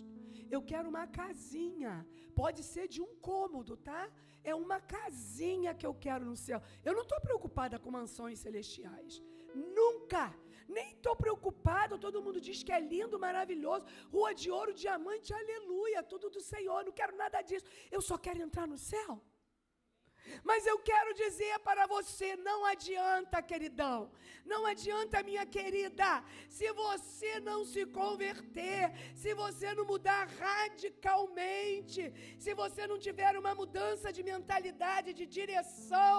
Eu quero uma casinha. Pode ser de um cômodo, tá? É uma casinha que eu quero no céu. Eu não estou preocupada com mansões celestiais. Nunca. Nem estou preocupado, todo mundo diz que é lindo, maravilhoso, rua de ouro, diamante, aleluia, tudo do Senhor, não quero nada disso, eu só quero entrar no céu. Mas eu quero dizer para você, não adianta, queridão, não adianta, minha querida, se você não se converter, se você não mudar radicalmente, se você não tiver uma mudança de mentalidade, de direção,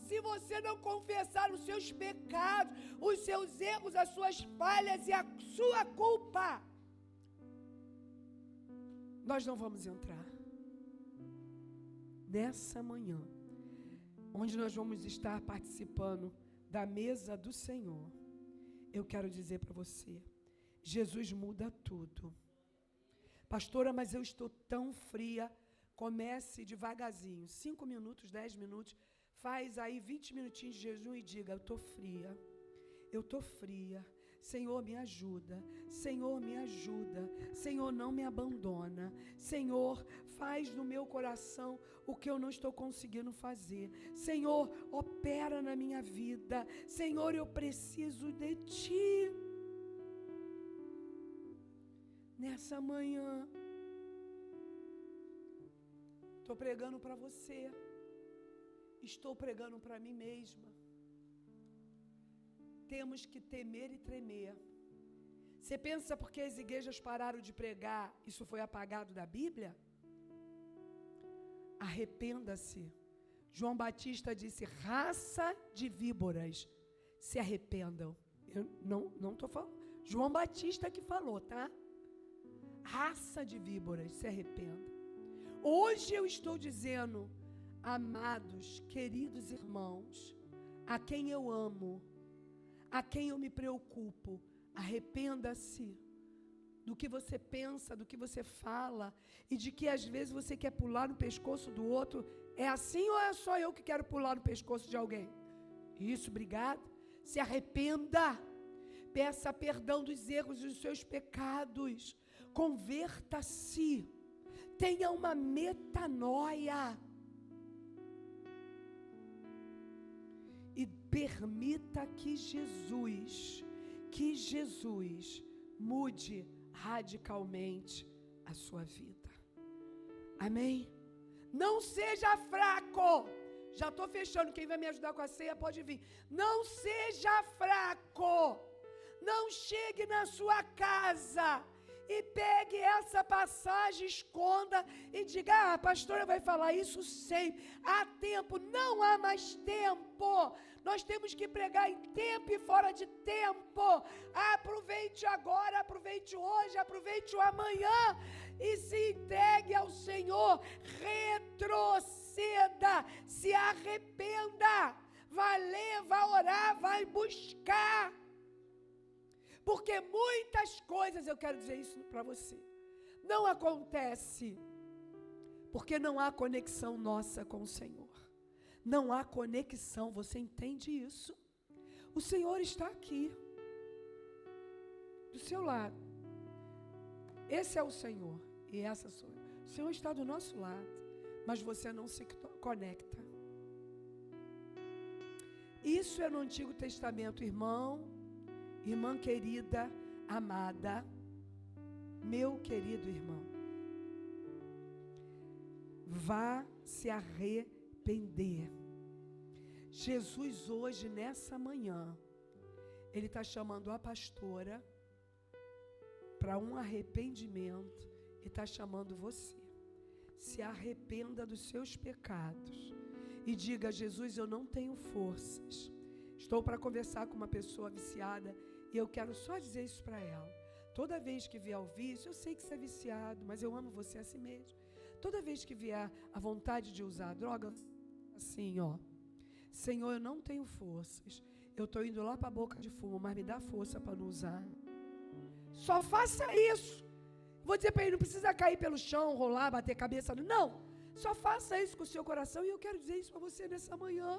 se você não confessar os seus pecados, os seus erros, as suas falhas e a sua culpa, nós não vamos entrar. Nessa manhã, onde nós vamos estar participando da mesa do Senhor, eu quero dizer para você, Jesus muda tudo. Pastora, mas eu estou tão fria. Comece devagarzinho, 5 minutos, 10 minutos, faz aí 20 minutinhos de jejum e diga, eu estou fria, Senhor, me ajuda. Senhor, me ajuda. Senhor, não me abandona. Senhor, faz no meu coração o que eu não estou conseguindo fazer. Senhor, opera na minha vida. Senhor, eu preciso de Ti. Nessa manhã, estou pregando para você. Estou pregando para mim mesma. Temos que temer e tremer. Você pensa porque as igrejas pararam de pregar, isso foi apagado da Bíblia? Arrependa-se. João Batista disse, raça de víboras, se arrependam. Eu não estou falando. João Batista que falou, tá? Raça de víboras, se arrependa. Hoje eu estou dizendo, amados, queridos irmãos, a quem eu amo, a quem eu me preocupo, arrependa-se do que você pensa, do que você fala e de que às vezes você quer pular no pescoço do outro. É assim ou é só eu que quero pular no pescoço de alguém? Isso, obrigado. Se arrependa, peça perdão dos erros e dos seus pecados, converta-se, tenha uma metanoia. E permita que Jesus mude radicalmente a sua vida. Amém? Não seja fraco. Já estou fechando. Quem vai me ajudar com a ceia pode vir. Não seja fraco. Não chegue na sua casa e pegue essa passagem, esconda e diga, a pastora vai falar isso sempre. Há tempo, não há mais tempo. Nós temos que pregar em tempo e fora de tempo. Aproveite agora, aproveite hoje, aproveite o amanhã e se entregue ao Senhor. Retroceda, se arrependa, vai ler, vai orar, vai buscar. Porque muitas coisas, eu quero dizer isso para você, não acontece porque não há conexão nossa com o Senhor. Não há conexão, você entende isso? O Senhor está aqui, do seu lado. Esse é o Senhor e essa sou eu. O Senhor está do nosso lado, mas você não se conecta. Isso é no Antigo Testamento, irmão, irmã querida, amada, meu querido irmão. Vá se arrepender. Jesus hoje, nessa manhã, Ele está chamando a pastora para um arrependimento e está chamando você. Se arrependa dos seus pecados e diga: Jesus, eu não tenho forças. Estou para conversar com uma pessoa viciada e eu quero só dizer isso para ela. Toda vez que vier o vício, eu sei que você é viciado, mas eu amo você assim mesmo. Toda vez que vier a vontade de usar a droga, assim, ó: Senhor, eu não tenho forças. Eu estou indo lá para a boca de fumo, mas me dá força para não usar. Só faça isso. Vou dizer para ele: não precisa cair pelo chão, rolar, bater cabeça. Não. Só faça isso com o seu coração. E eu quero dizer isso para você nessa manhã.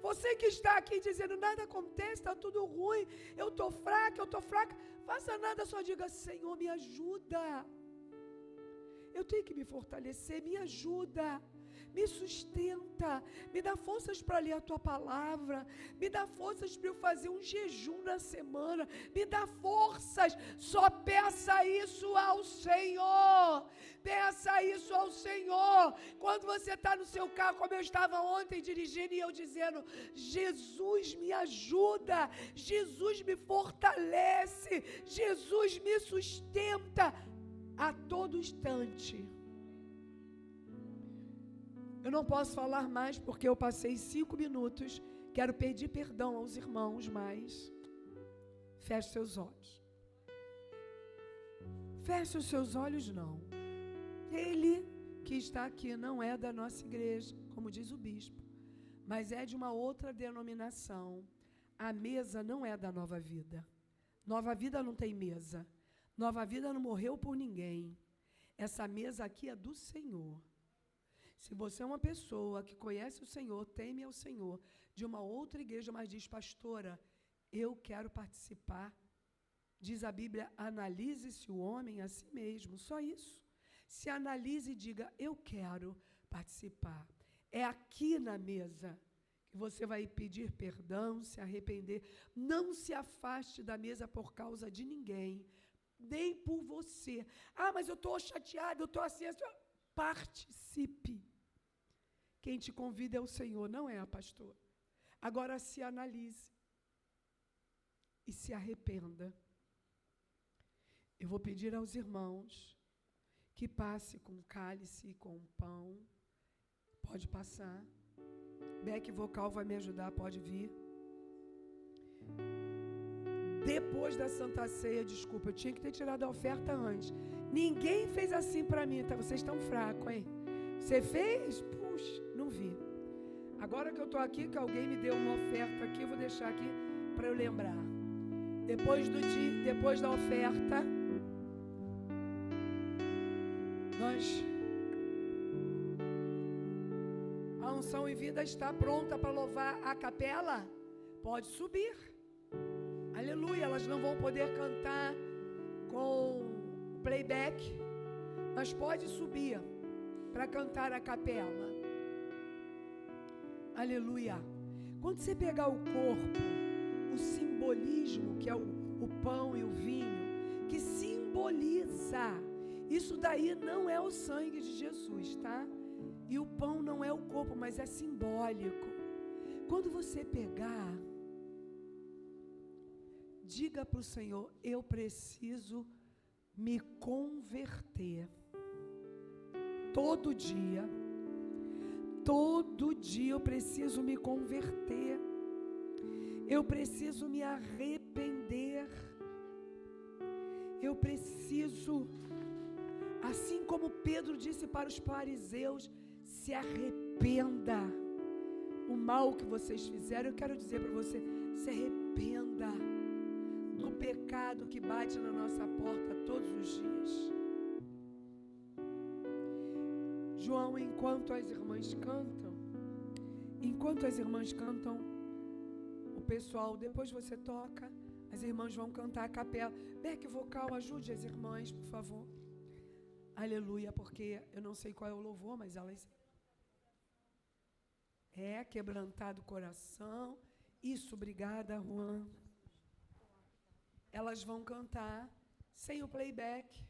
Você que está aqui dizendo: nada acontece, está tudo ruim, eu estou fraca. Faça nada, só diga: Senhor, me ajuda. Eu tenho que me fortalecer, me ajuda. Me sustenta, me dá forças para ler a tua palavra, me dá forças para eu fazer um jejum na semana, me dá forças. Só peça isso ao Senhor, peça isso ao Senhor. Quando você está no seu carro, como eu estava ontem dirigindo, e eu dizendo: Jesus me ajuda, Jesus me fortalece, Jesus me sustenta a todo instante. Eu não posso falar mais porque eu passei 5 minutos. Quero pedir perdão aos irmãos, mas feche seus olhos. Feche os seus olhos, não. Ele que está aqui não é da nossa igreja, como diz o bispo, mas é de uma outra denominação. A mesa não é da Nova Vida. Nova Vida não tem mesa. Nova Vida não morreu por ninguém. Essa mesa aqui é do Senhor. Se você é uma pessoa que conhece o Senhor, teme ao Senhor, de uma outra igreja, mas diz: pastora, eu quero participar. Diz a Bíblia: analise-se o homem a si mesmo. Só isso. Se analise e diga: eu quero participar. É aqui na mesa que você vai pedir perdão, se arrepender. Não se afaste da mesa por causa de ninguém, nem por você. Ah, mas eu estou chateado, eu estou assim. Participe. Quem te convida é o Senhor, não é a pastora. Agora se analise e se arrependa. Eu vou pedir aos irmãos que passe com o cálice e com o pão. Pode passar. Beck Vocal vai me ajudar, pode vir. Depois da Santa Ceia, desculpa, eu tinha que ter tirado a oferta antes. Ninguém fez assim para mim, tá? Vocês estão fracos, hein? Você fez? Puxa, não vi. Agora que eu estou aqui, que alguém me deu uma oferta aqui, eu vou deixar aqui para eu lembrar. Depois da oferta, a unção e vida está pronta para louvar a capela. Pode subir. Aleluia, elas não vão poder cantar com playback, mas pode subir para cantar a capela. Aleluia. Quando você pegar o corpo, o simbolismo, que é o pão e o vinho, que simboliza, isso daí não é o sangue de Jesus, tá? E o pão não é o corpo, mas é simbólico. Quando você pegar, diga para o Senhor: eu preciso me converter. Todo dia eu preciso me converter. Eu preciso me arrepender. Eu preciso, assim como Pedro disse para os fariseus: se arrependa. O mal que vocês fizeram, eu quero dizer para você: se arrependa do pecado que bate na nossa porta todos os dias. João, enquanto as irmãs cantam, o pessoal, depois você toca, as irmãs vão cantar a capela. Beck Vocal, ajude as irmãs, por favor. Aleluia, porque eu não sei qual é o louvor, mas elas... quebrantado o coração Isso, obrigada, Juan. Elas vão cantar sem o playback.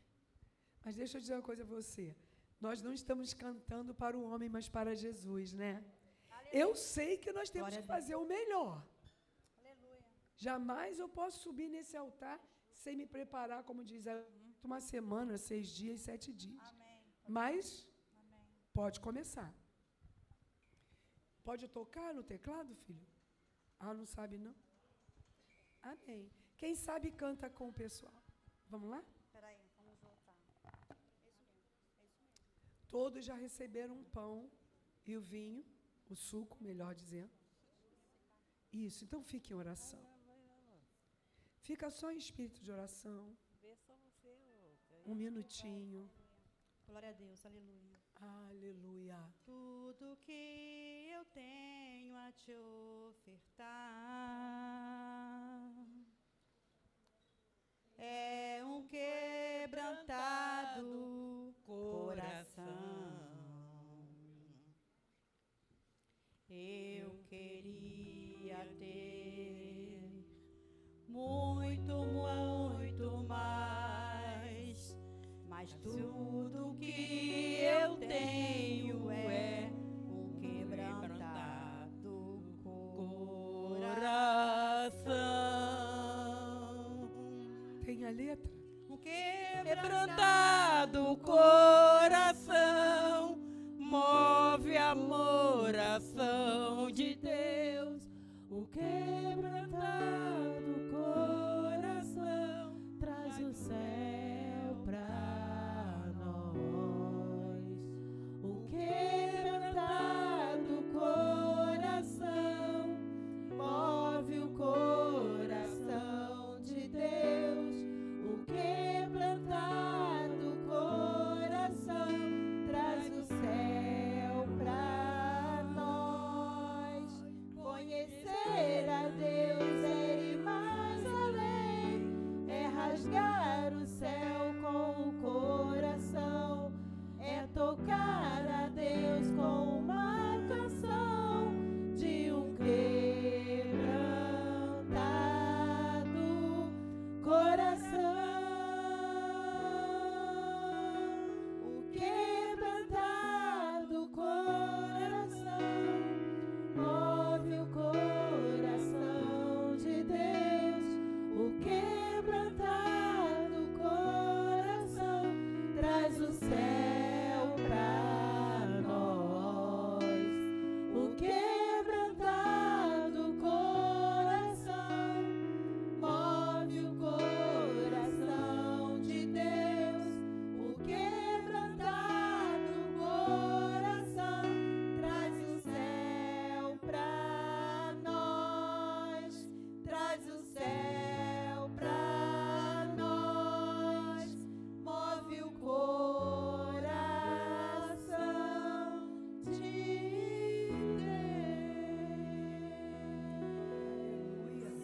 Mas deixa eu dizer uma coisa a você. Nós não estamos cantando para o homem, mas para Jesus, né? Eu sei que nós temos que fazer o melhor. Aleluia. Jamais eu posso subir nesse altar sem me preparar, como diz, uma semana, 6 dias, 7 dias. Amém. Mas Amém. pode começar. Pode tocar no teclado, filho? Ah, não sabe não? Amém. Quem sabe canta com o pessoal. Vamos lá? Espera aí, vamos voltar. É isso mesmo. É isso mesmo. Todos já receberam um pão e o vinho, o suco, melhor dizendo. Isso, então fique em oração. Fica só em espírito de oração. Um minutinho. Glória a Deus, aleluia. Aleluia. Tudo que eu tenho a te ofertar é um quebrantado coração. Eu queria ter muito, muito mais, mas tudo que eu tenho é um quebrantado coração. Tem a letra? Um quebrantado coração move amor, ação de Deus. O quebrantado coração traz o céu pra nós. O quebrantado coração move o coração de Deus. O quebrantado coração traz o céu pra nós. Conhecer a Deus é ir mais além, é rasgar o céu com o coração, é tocar a Deus com uma canção de um quebrantado coração. O quebrantado coração move o coração de Deus. O quebrantado coração traz o céu pra nós. O quebrantado coração move o coração de Deus. O quebrantado coração traz o céu pra nós. Traz o céu pra nós. Move o coração de Aleluia. Deus.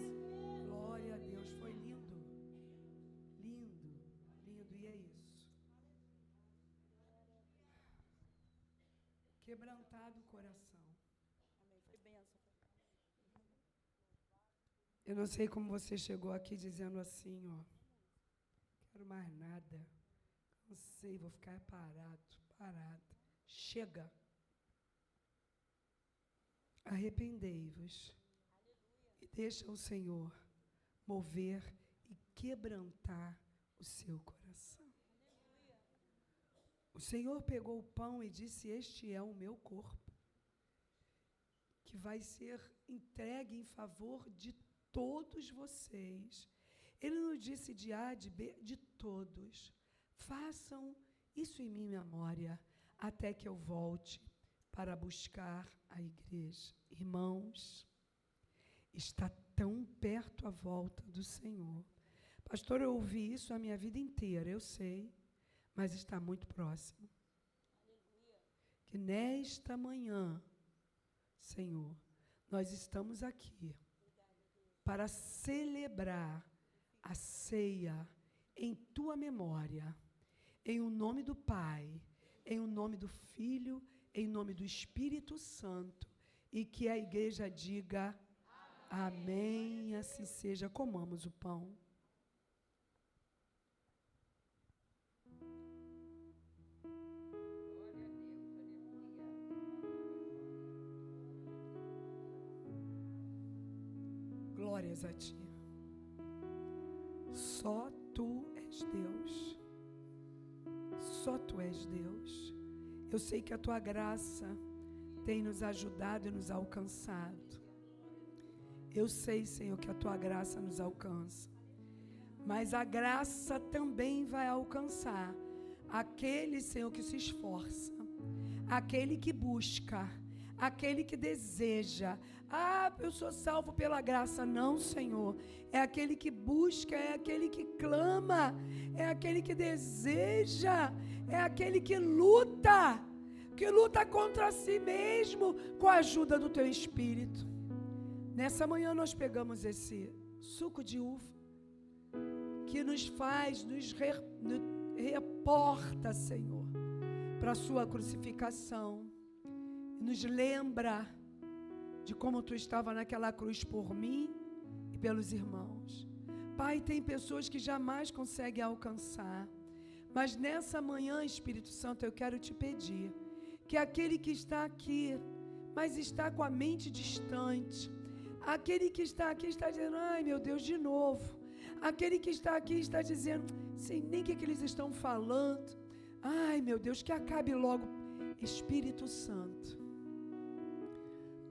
Glória a Deus. Foi lindo. Lindo. Lindo. E é isso. Quebrantado o coração. Foi benção. Eu não sei como você chegou aqui dizendo assim, ó. Quero mais nada. Cansei, vou ficar parado. Chega. Arrependei-vos. E deixa o Senhor mover e quebrantar o seu coração. O Senhor pegou o pão e disse: este é o meu corpo, que vai ser entregue em favor de todos vocês. Ele não disse de A, de B, de todos. Façam isso em minha memória, até que eu volte para buscar a igreja. Irmãos, está tão perto a volta do Senhor. Pastor, eu ouvi isso a minha vida inteira, eu sei, mas está muito próximo. Que nesta manhã, Senhor, nós estamos aqui para celebrar a ceia em tua memória, em o nome do Pai, em o nome do Filho, em nome do Espírito Santo, e que a igreja diga Amém. Assim seja. Comamos o pão. Glórias a Ti. Só Tu és Deus. Só Tu és Deus. Eu sei que a Tua graça tem nos ajudado e nos alcançado. Eu sei, Senhor, que a Tua graça nos alcança. Mas a graça também vai alcançar aquele, Senhor, que se esforça, aquele que busca, aquele que deseja. Ah, eu sou salvo pela graça. Não, Senhor. É aquele que busca, é aquele que clama, é aquele que deseja, é aquele que luta contra si mesmo com a ajuda do Teu Espírito. Nessa manhã nós pegamos esse suco de uva que nos faz, nos reporta, Senhor, para a Sua crucificação. Nos lembra de como Tu estava naquela cruz por mim e pelos irmãos. Pai, tem pessoas que jamais conseguem alcançar, mas nessa manhã, Espírito Santo, eu quero Te pedir que aquele que está aqui, mas está com a mente distante, aquele que está aqui está dizendo, ai meu Deus, de novo. Aquele que está aqui está dizendo, sem nem o que eles estão falando. Ai meu Deus, que acabe logo. Espírito Santo,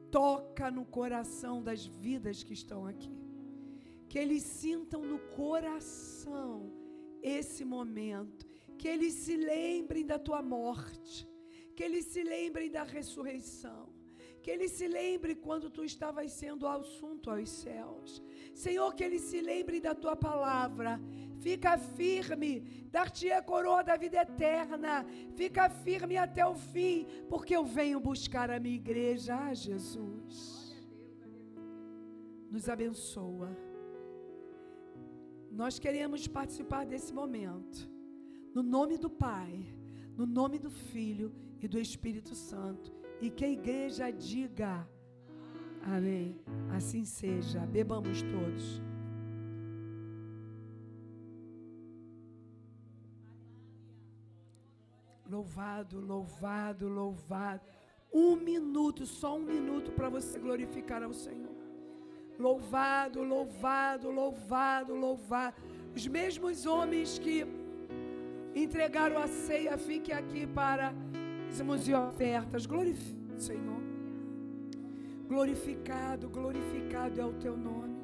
toca no coração das vidas que estão aqui. Que eles sintam no coração esse momento. Que eles se lembrem da Tua morte. Que eles se lembrem da ressurreição. Que eles se lembrem quando Tu estavas sendo assunto aos céus. Senhor, que eles se lembrem da Tua palavra. Fica firme, dar-te a coroa da vida eterna. Fica firme até o fim, porque eu venho buscar a minha igreja. Ah, Jesus, nos abençoa. Nós queremos participar desse momento, no nome do Pai, no nome do Filho e do Espírito Santo. E que a igreja diga, amém. Assim seja. Bebamos todos. Louvado, louvado, louvado. 1 minuto, só 1 minuto para você glorificar ao Senhor. Louvado, louvado, louvado, louvado. Os mesmos homens que entregaram a ceia, fiquem aqui para dízimos e ofertas. Glorifique o Senhor. Glorificado, glorificado é o Teu nome.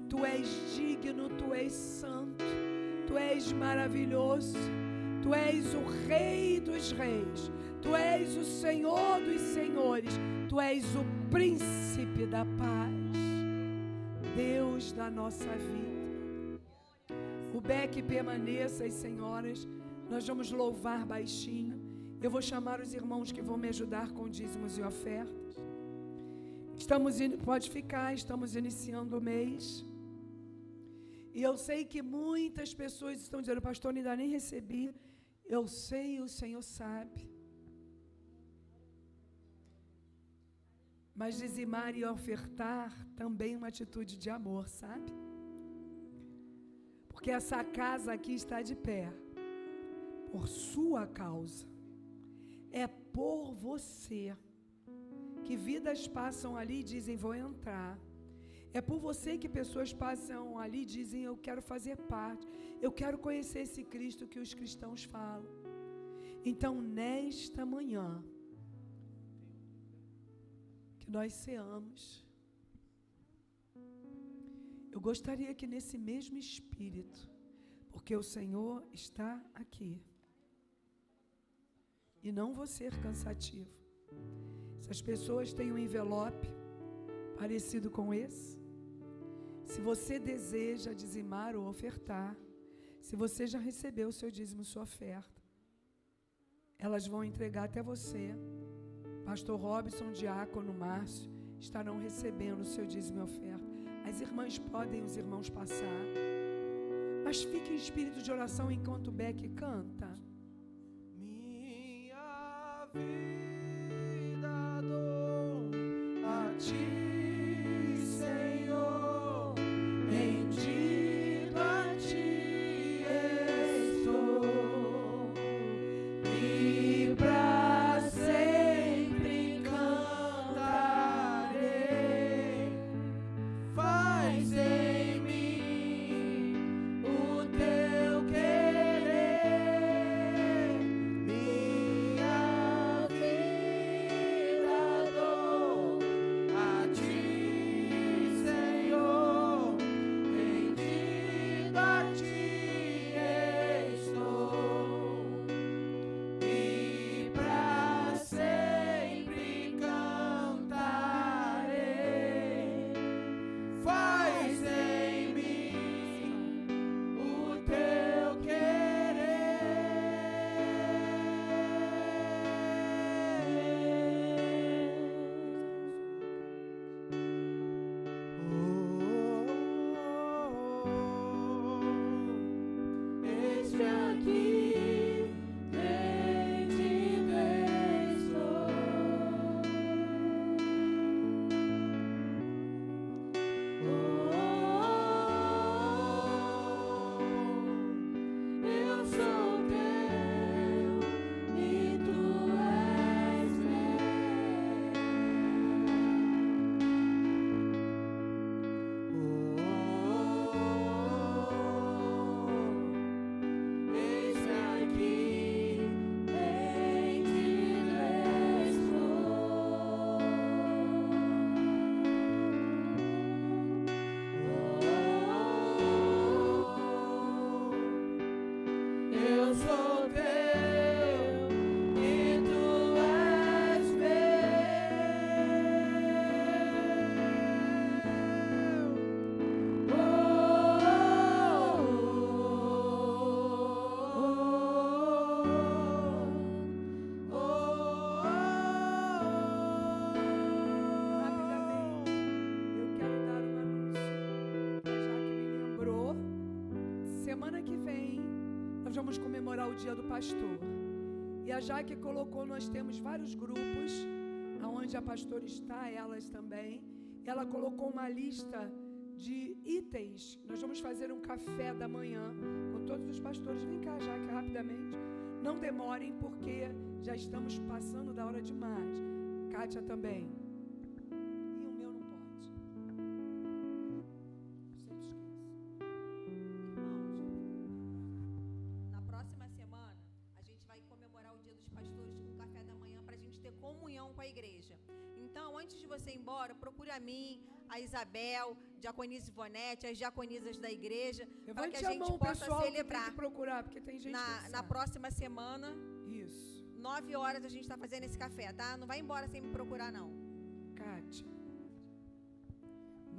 Tu és digno, Tu és santo, Tu és maravilhoso. Tu és o Rei dos reis, Tu és o Senhor dos senhores, Tu és o príncipe da paz, Deus da nossa vida. O beck permaneça, as senhoras, nós vamos louvar baixinho. Eu vou chamar os irmãos que vão me ajudar com dízimos e ofertas. Pode ficar, estamos iniciando o mês. E eu sei que muitas pessoas estão dizendo, pastor, ainda nem recebi. Eu sei, o Senhor sabe. Mas dizimar e ofertar também é uma atitude de amor, sabe? Porque essa casa aqui está de pé por sua causa. É por você. Que vidas passam ali e dizem, vou entrar. É por você que pessoas passam ali e dizem, eu quero fazer parte. Eu quero conhecer esse Cristo que os cristãos falam. Então, nesta manhã, que nós ceamos, eu gostaria que nesse mesmo espírito, porque o Senhor está aqui, e não vou ser cansativo. Se as pessoas têm um envelope parecido com esse, se você deseja dizimar ou ofertar, se você já recebeu o seu dízimo, sua oferta, elas vão entregar até você. Pastor Robson, Diácono Márcio, estarão recebendo o seu dízimo e oferta. As irmãs podem, os irmãos passar. Mas fique em espírito de oração enquanto o Beck canta. Minha vida dou a Ti, Senhor. vamos comemorar o Dia do Pastor. E a Jaque colocou, nós temos vários grupos, onde a pastora está, elas também. Ela colocou uma lista de itens. Nós vamos fazer um café da manhã com todos os pastores. Vem cá, Jaque, rapidamente. Não demorem, porque já estamos passando da hora demais. Kátia também. E o meu não pode. Sempre esqueço. Irmãos, na próxima semana, a gente vai comemorar o Dia dos Pastores com café da manhã para a gente ter comunhão com a igreja. Então, antes de você ir embora, procure a mim, a Isabel, Diaconisa Ivonete, as diaconisas da igreja, para que a gente possa celebrar. Tem que procurar, porque tem gente na próxima semana, isso. 9 horas a gente está fazendo esse café, tá? Não vai embora sem me procurar, não. Kátia.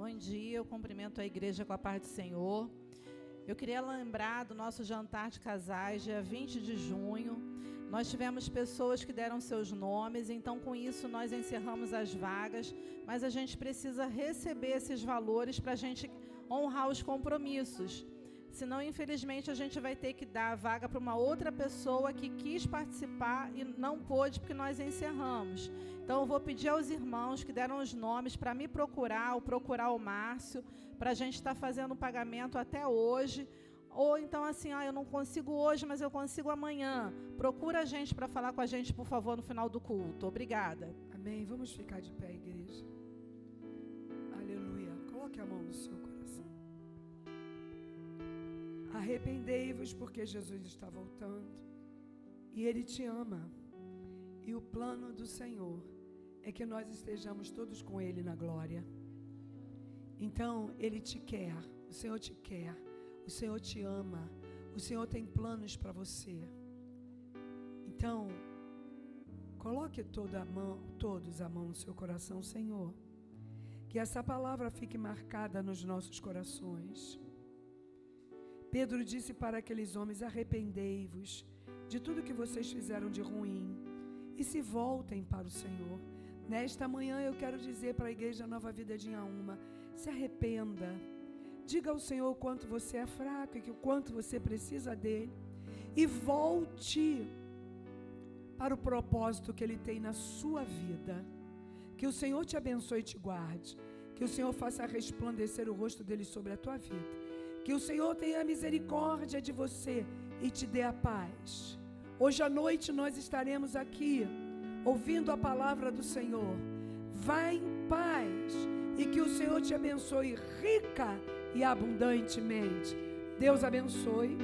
Bom dia, eu cumprimento a igreja com a paz do Senhor. Eu queria lembrar do nosso jantar de casais, dia 20 de junho. Nós tivemos pessoas que deram seus nomes, então com isso nós encerramos as vagas, mas a gente precisa receber esses valores para a gente honrar os compromissos. Senão, infelizmente, a gente vai ter que dar a vaga para uma outra pessoa que quis participar e não pôde porque nós encerramos. Então, eu vou pedir aos irmãos que deram os nomes para me procurar, ou procurar o Márcio, para a gente estar fazendo o pagamento até hoje. Ou então assim, eu não consigo hoje, mas eu consigo amanhã. Procura a gente para falar com a gente, por favor, no final do culto. Obrigada. Amém. Vamos ficar de pé, igreja. Aleluia. Coloque a mão no seu coração. Arrependei-vos, porque Jesus está voltando. E Ele te ama. E o plano do Senhor é que nós estejamos todos com Ele na glória. Então, Ele te quer. O Senhor te quer. O Senhor te ama. O Senhor tem planos para você. Então, coloque todos a mão no seu coração, Senhor. Que essa palavra fique marcada nos nossos corações. Pedro disse para aqueles homens: arrependei-vos de tudo que vocês fizeram de ruim e se voltem para o Senhor. Nesta manhã eu quero dizer para a Igreja Nova Vida de Inhaúma: se arrependa. Diga ao Senhor o quanto você é fraco e o quanto você precisa dEle. E volte para o propósito que Ele tem na sua vida. Que o Senhor te abençoe e te guarde. Que o Senhor faça resplandecer o rosto dEle sobre a tua vida. Que o Senhor tenha misericórdia de você e te dê a paz. Hoje à noite nós estaremos aqui ouvindo a palavra do Senhor. Vá em paz e que o Senhor te abençoe rica e abundantemente. Deus abençoe.